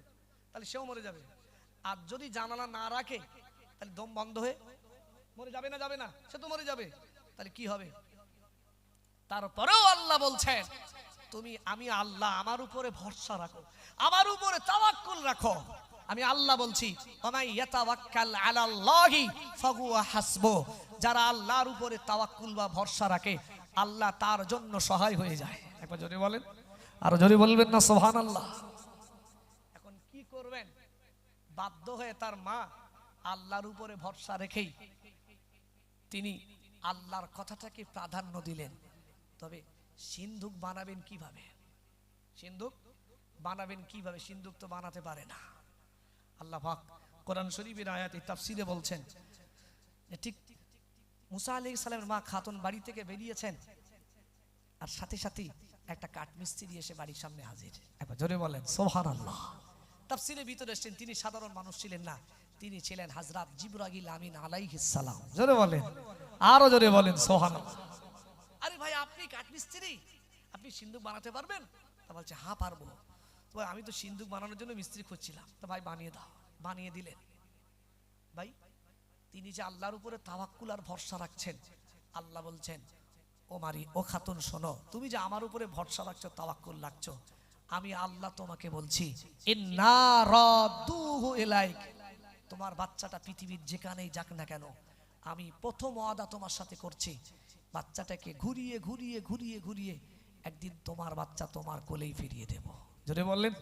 তাহলে সেও মরে যাবে। আর যদি জানালা না রাখে তাহলে দম বন্ধ হয়ে মরে যাবে না? যাবে না? সে তো মরে যাবে। তাহলে কি হবে? তারপরেও আল্লাহ বলছেন আমি আল্লাহ, আমার উপরে ভরসা রাখো, আমার উপরে তাওয়াক্কুল রাখো। আমি আল্লাহ বলছি ওমাই ইয়াতাওয়াক্কাল আলাল্লাহি ফাহুয়া হাসবু, যারা আল্লাহর উপরে তাওয়াক্কুল বা ভরসা রাখে আল্লাহ তার জন্য সহায় হয়ে যায়। একবার জোরে বলেন, আর জোরে বলবেন না সুবহানাল্লাহ। এখন কি করবেন? বাধ্য হয়ে তার মা আল্লাহর উপরে ভরসা রেখেই তিনি আল্লাহর কথাটাকে প্রাধান্য দিলেন। তবে সিন্ধুক বানাবেন কিভাবে? সিন্ধুক বানাবেন কিভাবে? সিন্ধুক তো বানাতে পারে না। আল্লাহ পাক কোরআন শরীফের আয়াতে তাফসীরে বলছেন যে ঠিক মুসা আলাইহিস সালামের মা খাতুন বাড়ি থেকে বেরিয়েছেন, আর সাথে সাথে একটা কাঠমিস্ত্রি এসে বাড়ির সামনে হাজির। একবার জোরে বলেন সুবহানাল্লাহ। তাফসীরের ভিতরে এসেছেন, তিনি সাধারণ মানুষ ছিলেন না, তিনি ছিলেন হযরত জিবরাইল আমিন আলাইহিস সালাম। জোরে বলেন, আরো জোরে বলেন সুবহানাল্লাহ। আরে ভাই আপনি কাঠমিস্ত্রি, আপনি সিন্ধুক বানাতে পারবেন? তা বলছে হ্যাঁ পারবো। তো আমি তো সিন্ধুক বানানোর জন্য মিস্ত্রি খুঁজছিলাম, তো ভাই বানিয়ে দাও। বানিয়ে দিলেন। ভাই তিনি যে আল্লাহর উপরে তাওয়াক্কুল আর ভরসা রাখছেন, আল্লাহ বলছেন ও মারি, ও খাতুন শোনো, তুমি যে আমার উপরে ভরসা রাখছো, তাওয়াক্কুল রাখছো, আমি আল্লাহ তোমাকে বলছি ইন্না রাদুহু ইলাইক, তোমার বাচ্চাটা পৃথিবীর যেখানেই যাক না কেন, আমি প্রথম ওয়াদা তোমার সাথে করছি, বাচ্চাটাকে ঘুরিয়ে ঘুরিয়ে ঘুরিয়ে ঘুরিয়ে একদিন তোমার বাচ্চা তোমার কোলেই ফিরিয়ে দেব। জোরে বললেন,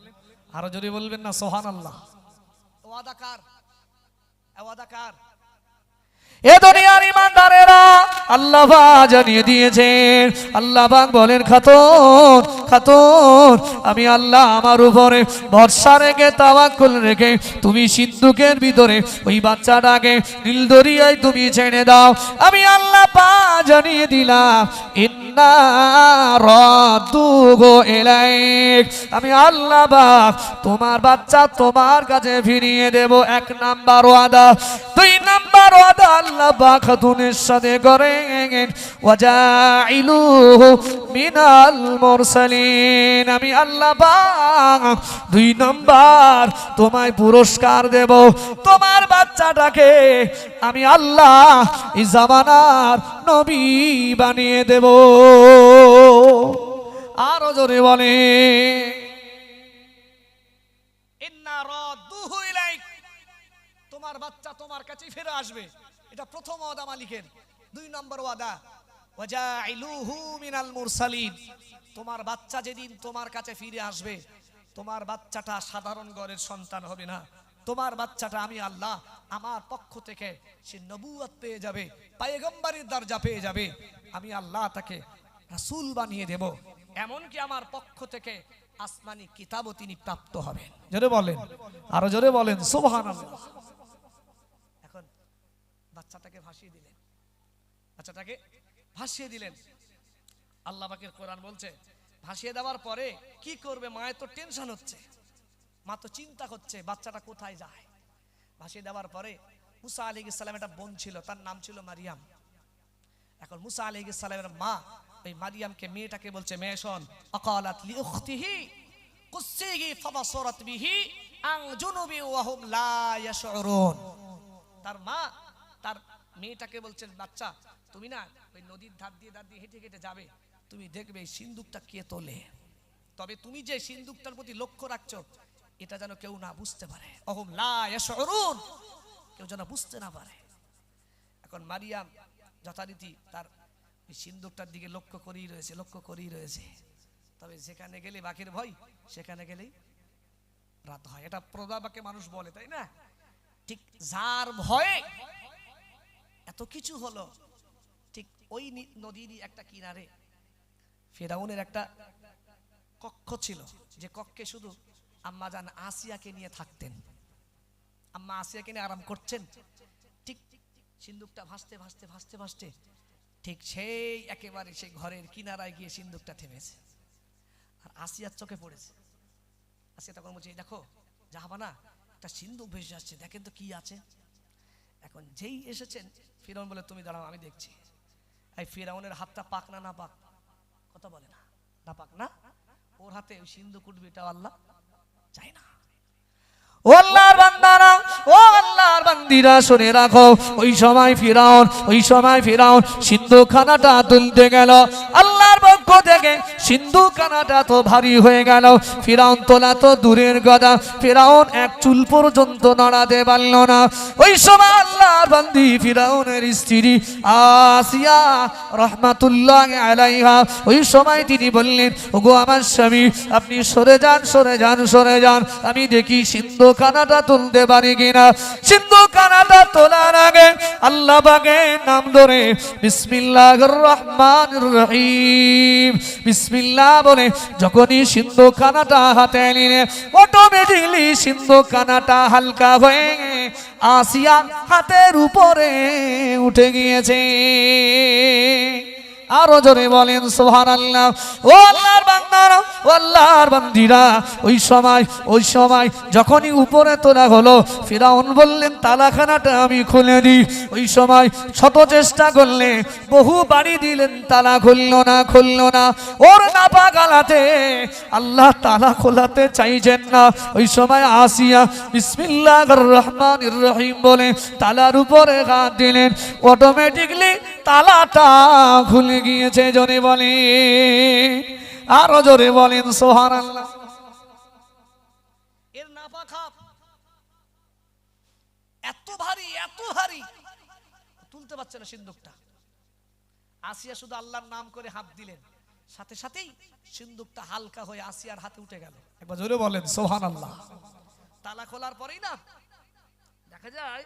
আরো জোরে বলবেন না সুবহানাল্লাহ। ওয়াদা কার? ওয়াদা কার? এ দুনিয়ার ইমানদারেরা, আল্লাহ পাক জানিয়ে দিয়েছেন। আল্লাহ পাক বলেন খাতুন, খাতুন আমি আল্লাহ আমার উপরে ভরসা রেখে তাওয়াক্কুল রেখে তুমি সিন্ধুকের ভিতরে ওই বাচ্চাটাকে নীল দরিয়ায় তুমি ছেড়ে দাও। আমি আল্লাহ পাক জানিয়ে দিলাম ইন্না রাদুহু ইলাইক, আমি আল্লাহ পাক তোমার বাচ্চা তোমার কাছে ফিরিয়ে দেব। এক নাম্বার ওয়াদা। দুই নাম্বার ওয়াদা আল্লাহ পাক খাতুনের সাথে করেন ওয়াজাইলুহু মিনাল মুরসালিন, আমি আল্লাহ পাক দুই নাম্বার তোমায় পুরস্কার দেব, তোমার বাচ্চাটাকে আমি আল্লাহ এই জামানার নবী বানিয়ে দেব। আরো জোরে বলে ইন্না রাদুহু ইলাইক, তোমার বাচ্চা তোমার কাছে ফিরে আসবে। এটা প্রথম ওয়াদা মালিকের। 2 নম্বর ওয়াদা ওয়াজাইলুহু মিনাল মুরসালিন, তোমার বাচ্চা যেদিন তোমার কাছে ফিরে আসবে, তোমার বাচ্চাটা সাধারণ ঘরের সন্তান হবে না, তোমার বাচ্চাটা আমি আল্লাহ আমার পক্ষ থেকে সে নবুয়ত পেয়ে যাবে, পয়গম্বরের দরজা পেয়ে যাবে, আমি আল্লাহ তাকে রাসূল বানিয়ে দেব, এমনকি আমার পক্ষ থেকে আসমানি কিতাবও তিনি প্রাপ্ত হবেন। জোরে বলেন, আরো জোরে বলেন সুবহানাল্লাহ। এখন বাচ্চাটাকে ভাসিয়ে দিলেন, বাচ্চাটাকে ভাসিয়ে দিলেন। আল্লাহ পাকের কোরআন বলছে ভাসিয়ে দেওয়ার পরে কি করবে? মায়ের তো টেনশন হচ্ছে, মা তো চিন্তা করছে বাচ্চাটা কোথায় যায়। ভাসিয়ে দেওয়ার পরে মুসা আলাইহিস সালাম একটা বোন ছিল, তার নাম ছিল মারিয়াম। এখন মুসা আলাইহিস সালামের মা ওই মারিয়ামকে, মেয়েটাকে বলছে, মেয়ে শোন, আকালাত লি উখতিহি কুসিহি ফাবাসারাত বিহি আন জুনুবি ওয়া হুম লা ইয়াশউরুন। তার মা তার মেয়েটাকে বলছেন, বাচ্চা তুমি না ওই নদীর ধার দিয়ে হেঁটে হেঁটে যাবে, তুমি দেখবে এই সিন্দুকটা কে তোলে, তবে তুমি যে সিন্দুকটার প্রতি লক্ষ্য রাখছো এটা যেন কেউ না বুঝতে পারে, অহুম লা ইয়াশউরুন, কেউ যেন বুঝতে না পারে। এখন মারিয়াম যথারীতি তার ওই সিন্দুকটার দিকে লক্ষ্য করেই রয়েছে, তবে যেখানে গেলে বাঘের ভয়, সেখানে গেলেই রাত হয়, এটা প্রবাকে মানুষ বলে, তাই না? ঠিক যার ভয়ে এত কিছু হলো, ঠিক ওই নদীরই একটা কিনারে ফেরাউনের একটা কক্ষ ছিল, যে কক্ষে শুধু আম্মা জান আসিয়াকে নিয়ে থাকতেন। আম্মা আসিয়াকে নিয়ে আরাম করছেন। ঠিক সিন্দুকটা ভাসতে ভাসতে ভাসতে ভাসতে ঠিক সেই একেবারে সেই ঘরের কিনারায় গিয়ে সিন্দুকটা থেমেছে, আর আসিয়ার চোখে পড়েছে। আসিয়া তখন বলছে, দেখো জাহাবানা, একটা সিন্দুক ভেসে আসছে, দেখেন তো কি আছে। এখন যেই এসেছেন ফিরাউন বলে, তুমি দাঁড়াও আমি দেখছি। এই ফিরাউনের হাতটা পাক না না পাক? কথা বলে না, না পাক না, ওর হাতে ওই সিন্ধুক উঠবে এটা আল্লাহ চায় না। ও আল্লাহর বান্দারা, ও আল্লাহর বান্দিরা শুনে রাখো, ওই সময় ফিরাউন সিন্ধুকখানাটা তুলতে গেল, আল্লাহর পক্ষ থেকে সিন্ধুকখানাটা তো ভারী হয়ে গেল। ফিরাউন তোলা তো দূরের কথা, ফিরাউন এক চুল পর্যন্ত নড়াতে পারল না। ওই সময় আল্লাহর বান্দি ফিরাউনের স্ত্রী আসিয়া রাহমাতুল্লাহ আলাইহা, ওই সময় তিনি বললেন, ওগো আমার স্বামী, আপনি সরে যান, আমি দেখি সিন্ধুকখানাটা তুলতে পারি কিনা। সিন্ধুকখানাটা তোলার আগে আল্লাহ পাকের নাম ধরে বিসমিল্লাহির রহমানির রহিম, বিসমিল্লাহ বলে যখনই সিন্ধুকখানাটা হাতে নিলে, অটোমেটিকলি সিন্ধুকখানাটা হালকা হয়ে আসিয়া হাতের উপরে উঠে গিয়েছে। আরো জোরে বলেন সুবহানাল্লাহ। ও আল্লাহর বান্দারা, ও আল্লাহর বান্দিরা, ওই সময় যখনই উপরে তোলা হলো, ফিরাউন বললেন, তালাখানাটা আমি খুলে দিই। ওই সময় শত চেষ্টা করলে, বহু বাড়ি দিলেন, তালা খুলল না। ওর নাপাক হাতে আল্লাহ তালা খোলাতে চাইছেন না। ওই সময় আসিয়া বিসমিল্লাহির রহমানির রহিম বলে তালার উপরে হাত দিলেন, অটোমেটিকলি তালাটা খুলে গিয়েছে। জোরে বলে, আরো জোরে বলেন সুবহানাল্লাহ। এর নাপাক হাত এত ভারী তুলতে পারছে না সিন্দুকটা। আসিয়া শুধু আল্লাহর নাম করে হাত দিলেন, সাথে সাথেই সিন্দুকটা হালকা হয়ে আসিয়ার হাতে উঠে গেল। একবার জোরে বলেন সুবহানাল্লাহ। তালা খোলার পরেই না দেখা যায়,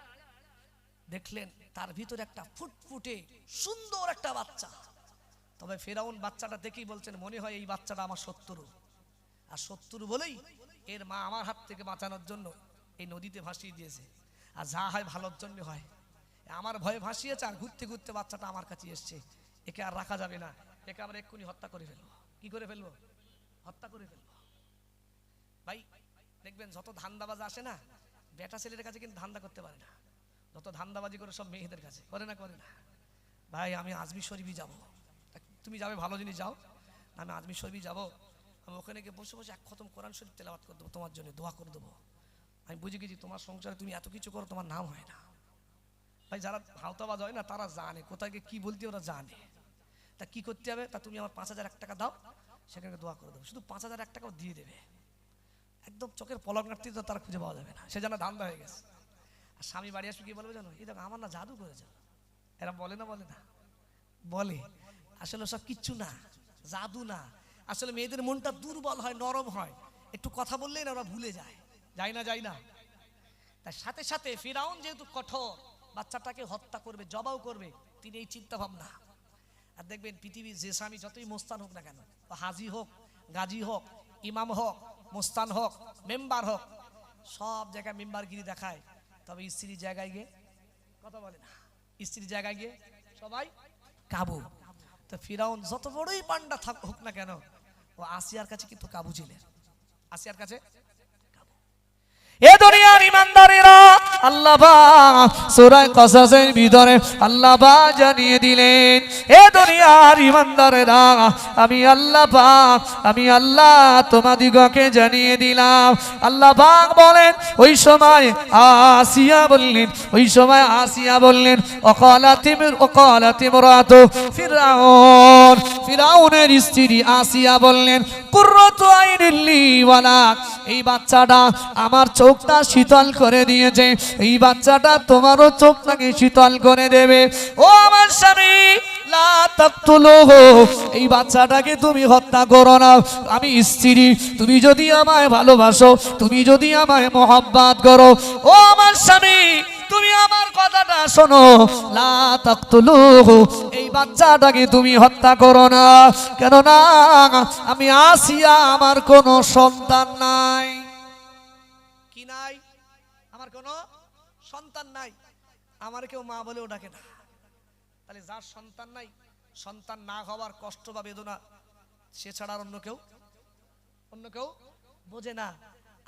দেখলেন তার ভিতরে একটা ফুটফুটে সুন্দর একটা বাচ্চা। তবে ফেরাউন বাচ্চাটা দেখেই বলছেন, মনে হয় এই বাচ্চাটা আমার শত্রু, আর শত্রু বলেই এর মা আমার হাত থেকে বাঁচানোর জন্য এই নদীতে ভাসিয়ে দিয়েছে, আর যা হয় ভালোর জন্য হয়। আমার ভয়ে ভাসিয়েছে, আর ঘুরতে ঘুরতে বাচ্চাটা আমার কাছে এসছে, একে আর রাখা যাবে না, একে আমরা এক্ষুনি হত্যা করে ফেলবো। কি করে ফেলবো? হত্যা করে ফেলবো। ভাই দেখবেন যত ধান্দাবাজ আসে না, বেটা ছেলের কাছে কিন্তু ধান্দা করতে পারে না, যত ধান্দাবাজি করে সব মেয়েদের কাছে করে না। ভাই আমি আজমির শরীফই যাবো, তুমি যাবে ভালো জিনিস যাও, আমি আজমির শরীফই যাবো, আমি ওখানে গিয়ে বসে বসে এক খতম কোরআন শরীফ তেলাওয়াত করে দেবো, তোমার জন্য দোয়া করে দেবো। আমি বুঝে গেছি তোমার সংসারে তুমি এত কিছু করো, তোমার নাম হয় না। ভাই যারা হাওতাবাজ হয় না, তারা জানে কোথায় গিয়ে কি বলতে, ওরা জানে। তা কি করতে হবে? তা তুমি আমার 5,001 টাকা দাও, সেখানে দোয়া করে দেবো। শুধু 5,001 টাকাও দিয়ে দেবে, একদম চোখের পলক নাড়তে তারা খুঁজে পাওয়া যাবে না, সে যেন ধান্দা হয়ে গেছে। স্বামী বাড়ি আসবে কি বলবে জানো, এই দেখো আমার না জাদু করেছে। এরা বলে না বলে না বলে, আসলে সব কিচ্ছু না, জাদু না। আসলে মেয়েদের মনটা দুর্বল হয়, নরম হয়, একটু কথা বললেই না ওরা ভুলে যায়, যায় না। তার সাথে সাথে ফিরাউন যেহেতু কঠোর, বাচ্চাটাকে হত্যা করবে, জবাও করবে, তিনি এই চিন্তা ভাবনা। আর দেখবেন পৃথিবীর যে স্বামী যতই মোস্তান হোক না কেন, হাজি হোক, গাজী হোক, ইমাম হোক, মোস্তান হোক, মেম্বার হোক, সব জায়গায় মেম্বারগিরি দেখায়, তবে স্ত্রীর জায়গায় গিয়ে কথা বলে না, স্ত্রীর জায়গায় গিয়ে সবাই কাবু। তো ফিরাউন যত বড়ই পান্ডা হোক না কেন, ও আসিয়ার কাছে কিন্তু কাবু ছিলেন, আসিয়ার কাছে। এ দুনিয়ার ইমানদারেরা, আল্লাহ পাক সূরা কসসের ভিতরে আল্লাহ পাক জানিয়ে দিলেন, এ দুনিয়ার ইমানদারেরা, আমি আল্লাহ পাক, আমি আল্লাহ তোমাদিগকে জানিয়ে দিলাম। আল্লাহ পাক বলেন, ওই সময় আসিয়া বললেন ওকালাত ইমরাতু ফিরআউন, ফিরআউনের স্ত্রী আসিয়া বললেন, কুররাতু আইনিল লি ওয়া লাক, এই বাচ্চাটা আমার চোখটা শীতল করে দিয়েছে, এই বাচ্চাটা তোমারও চোখটাকে শীতল করে দেবে। ও আমার স্বামী, লা তাকতুলুহু, এই বাচ্চাটাকে তুমি হত্যা করো না। আমি স্ত্রী, তুমি যদি আমায় ভালোবাসো, তুমি যদি আমায় মহব্বত করো, ও আমার স্বামী, তুমি আমার কথাটা শোনো, লা তাকতুলুহু, এই বাচ্চাটাকে তুমি হত্যা করো না। কেন না আমি আসিয়া, আমার কোনো সন্তান নাই। কি নাই? আমার কোনো সন্তান নাই। আমার কেউ মা বলেও ডাকে না। তাহলে যার সন্তান নাই, সন্তান না হওয়ার কষ্ট বা বেদনা সে ছাড়া অন্য কেউ বোঝে না।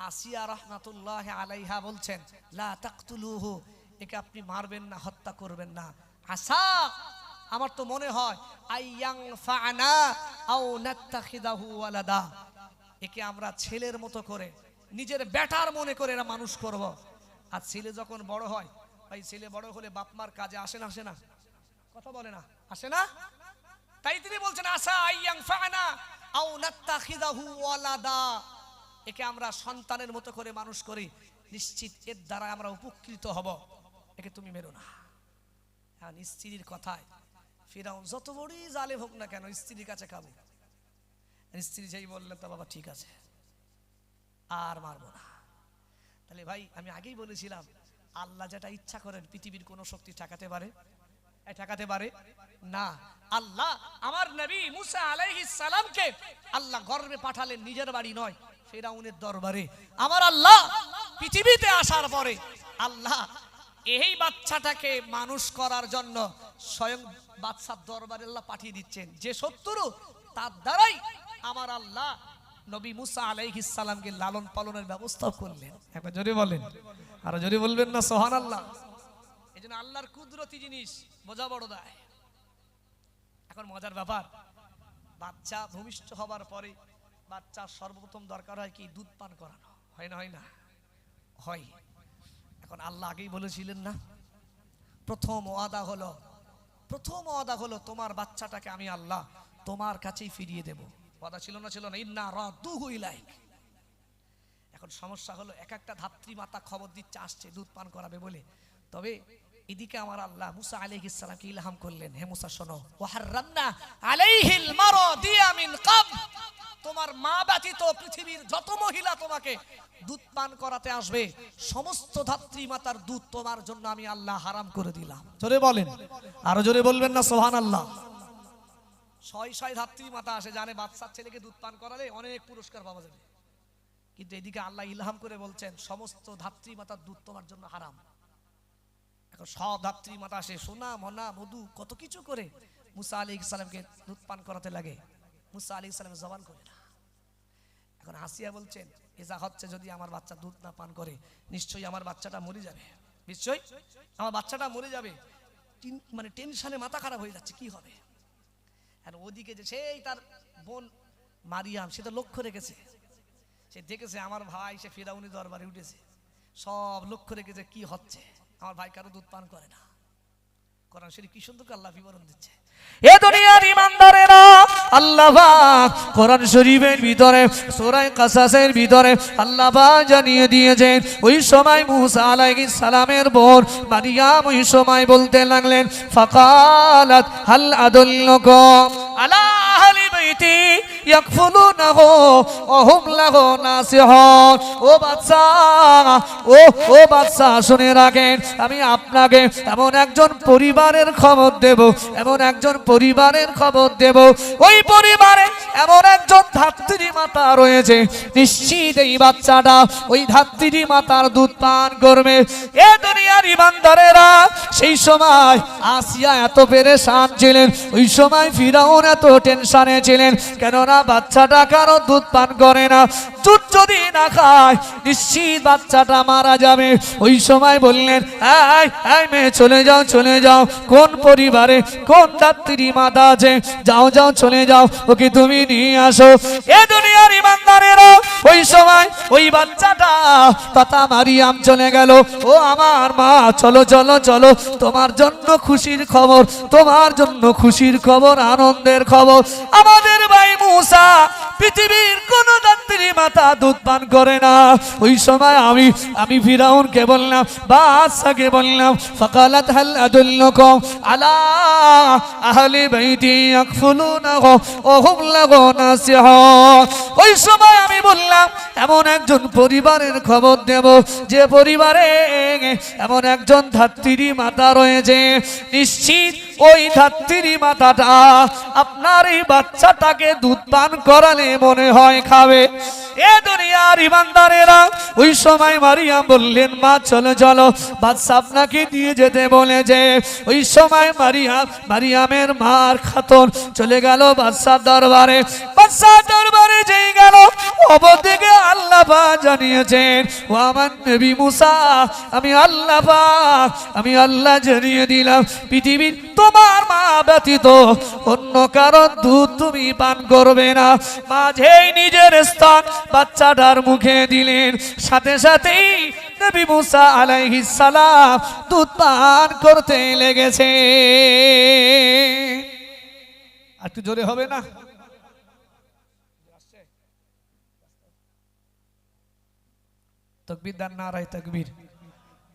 আসিয়া রাহমাতুল্লাহি আলাইহা বলছেন, লা তাকতুলুহু, একে আপনি মারবেন না, হত্যা করবেন না। আসা, আমার তো মনে হয়, আইয়াং ফানা আও নাত্তাখিদাহু ওয়ালাদা, একে আমরা ছেলের মতো করে, নিজের বেটার মনে করে এরা মানুষ করব। আর ছেলে যখন বড় হয়, ভাই ছেলে বড় হলে বাপ মার কাজে আসে না? কথা বলে না, আসে না? তাই তিনি বলছেন, আসা আইয়াং ফানা আও নাত্তাখিদাহু ওয়ালাদা, একে আমরা সন্তানের মতো করে মানুষ করি, নিশ্চিত এর দ্বারা আমরা উপকৃত হব, একে তুমি মেরো না। আর স্ত্রীর কথায় ফিরাউন যত বড়ই জালেম হোক না কেন, স্ত্রীর কাছে কাবু। স্ত্রী যেই বললেন, তো বাবা ঠিক আছে, আর মারবো না। তাহলে ভাই আমি আগেই বলেছিলাম, আল্লাহ যেটা ইচ্ছা করেন পৃথিবীর কোন শক্তি ঠেকাতে পারে না। আল্লাহ আমার নবী মুসা আলাইহিস সালামকে আল্লাহ গর্বে পাঠালেন, নিজের বাড়ি নয়, ফিরাউনের দরবারে। আমার আল্লাহ পৃথিবীতে আসার পরে আল্লাহ এই বাচ্চাটাকে মানুষ করার জন্য স্বয়ং বাদশার দরবারে আল্লাহ পাঠিয়ে দিচ্ছেন, যে শত্রু তার দ্বারাই আমার আল্লাহ নবী মুসা আলাইহিস সালামকে লালন পালনের ব্যবস্থা করলেন। একবার জোরে বলেন, আর জোরে বলবেন না সুবহানাল্লাহ। এজন্য আল্লাহর কুদরতি জিনিস বোঝা বড় দায়। এখন মজার ব্যাপার, বাচ্চা ভূমিষ্ঠ হবার পরে বাচ্চার সর্বপ্রথম দরকার হয় কি? দুধ পান করানো। হয় না? হয়। এখন আল্লাহ আগেই বলেছিলেন না, প্রথম ওয়াদা হলো তোমার বাচ্চাটাকে আমি আল্লাহ তোমার কাছেই ফিরিয়ে দেব। ওয়াদা ছিল না? ইন্না রাদুহু ইলাইক। এখন সমস্যা হলো, এক একটা ধাত্রী মাতা খবর দিচ্ছে আসছে দুধ পান করাবে বলে। তবে এদিকে আমার আল্লাহ মুসা আলাইহিস সালামকে ইলহাম করলেন, হে মুসা শোনো, ওয়াহাররামনা আলাইহিল মারাদিয়া মিন ক্বাবল, তোমার মা ব্যতীত পৃথিবীর যত মহিলা তোমাকে দুধ পান করাতে আসবে, সমস্ত ধাত্রী মাতার দুধ তোমার জন্য আমি আল্লাহ হারাম করে দিলাম। জোরে বলেন, আরো জোরে বলবেন না সুবহানাল্লাহ। শয় ধাত্রী মাতা আসে, জানে বাচ্চার ছেলেকে দুধ পান করালে অনেক পুরস্কার পাওয়া যাবে, কিন্তু এদিকে আল্লাহ ইলহাম করে বলছেন সমস্ত ধাত্রী মাতার দুধ তোমার জন্য হারাম। এখন সব ধাত্রী মাতা আসে, সোনা মনা মধু কত কিছু করে মুসা আলাইহিস সালামকে দুধ পান করাতে লাগে। মুসা আলাইহিস সালাম জবান করে না। এখন আসিয়া বলছেন, এজা হচ্ছে যদি আমার বাচ্চা দুধ না পান করে, নিশ্চয়ই আমার বাচ্চাটা মরে যাবে, নিশ্চয়ই আমার বাচ্চাটা মরে যাবে। মানে টেনশনে মাথা খারাপ হয়ে যাচ্ছে, কি হবে। আর ওদিকে যে সেই তার বোন মারিয়াম, সে তো লক্ষ্য রেখেছে, সে দেখেছে আমার ভাই সে ফিরাউনি দরবারে উঠেছে, সব লক্ষ্য রেখেছে কি হচ্ছে, আমার ভাই কারো দুধ পান করে না। কোরআন শরীফ কি সুন্দর আল্লাহ বিবরণ দিচ্ছে। এ দুনিয়ার ঈমানদারেরা, আল্লাহ পাক কোরআন শরীফের ভিতরে সূরা কাসাসের ভিতরে আল্লাহ পাক জানিয়ে দিয়েছেন, ওই সময় মুসা আলাইহিস সালামের বোন মারিয়াম ওই সময় বলতে লাগলেন, ফাকালাত হাল আদুল্লুকুম আলা আহলি বাইতি ইয়াকফুলুনাহু ওয়া হুম লাহু নাসিহুন। ও বাদশা, ও বাদশা শুনে রাখেন, আমি আপনাকে এমন একজন পরিবারের খবর দেব, এমন একজন পরিবারের খবর দেব, ওই পরিবারে এমন একজন ধাত্রী মাতা রয়েছে, নিশ্চিত এই বাচ্চাটা ওই ধাত্রী মাতার দুধ পান করবে। এ দুনিয়ার ঈমানদারেরা, সেই সময় আসিয়া এত পেরেশান ছিলেন, ওই সময় ফিরাউন এত টেনশনে ছিলেন, কেননা বাচ্চাটা কারো দুধ পান করে না, দুধ যদি না খায় নিশ্চিত বাচ্চাটা মারা যাবে। ওই সময় বললেন, এই মেয়ে চলে যাও, চলে যাও, কোন পরিবারে কোন ধাত্রী মাতা আছে, যাও যাও চলে যাও, ওকে তুমি নিয়ে আসো। এ দুনিয়ার ঈমানদারেরা, ওই সময় ওই বাচ্চাটা তাতা মারিয়াম চলে গেল, ও আমার মা চলো চলো চলো, তোমার জন্য খুশির খবর, তোমার জন্য খুশির খবর, আনন্দের খবর। আমাদের ভাই মুসা পৃথিবীর কোন ধাত্রী মাতা দুধ পান করে না। ওই সময় আমি ফিরাউনকে বললাম, বাদশাকে বললাম, ফাকালাত হাল আদুল্লুকুম আলা আহলি বাইতি ইয়াকফুলুনাহু ওয়া হুম লাহু নাসিহুন। ওই সময় আমি বললাম, এমন একজন পরিবারের খবর দেব, যে পরিবারে এমন একজন ধাত্রী মাতা রয়েছে, নিশ্চিত ওই ধাত্রী মাতাটা আপনার এই বাচ্চাটাকে দুধ পান করালে মনে হয় খাবে। এ দুনিয়ার ঈমানদারেরা, ওই সময় মারিয়াম বললেন, মা চলো চলো, বাদশা আপনাকে নিয়ে যেতে বলেছে। ওই সময় মারিয়ামের মার খাতুন চলে গেল বাদশার দরবারে। বাদশার দরবারে যেই গেল, অবদিকে আল্লাহ পাক জানিয়েছেন, ও আমার নবী মুসা, আমি আল্লাহ পাক, আমি আল্লাহ জানিয়ে দিলাম, পৃথিবীর তোমার মা ব্যতীত অন্য কারো দুধ তুমি পান করবে না। মাঝেই নিজের স্থান বাচ্চাটার মুখে দিলেন, সাথে সাথেই নবী মুসা আলাইহিস সালাম দুধ পান করতে লেগেছে। আর একটু জোরে হবে না? তকবীর দান, নারায়ে তাকবীর,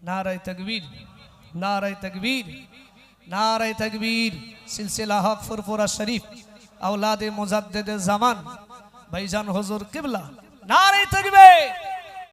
নারায়ে তাকবীর, নারায়ে তাকবীর, নারায়ে তাকবীর। সিলসিলা হক ফুরফুরা শরীফ, আওলাদে মুজাদ্দিদে জামান ভাইজান হুজুর কিবলা, নারায়ে তাকবীর।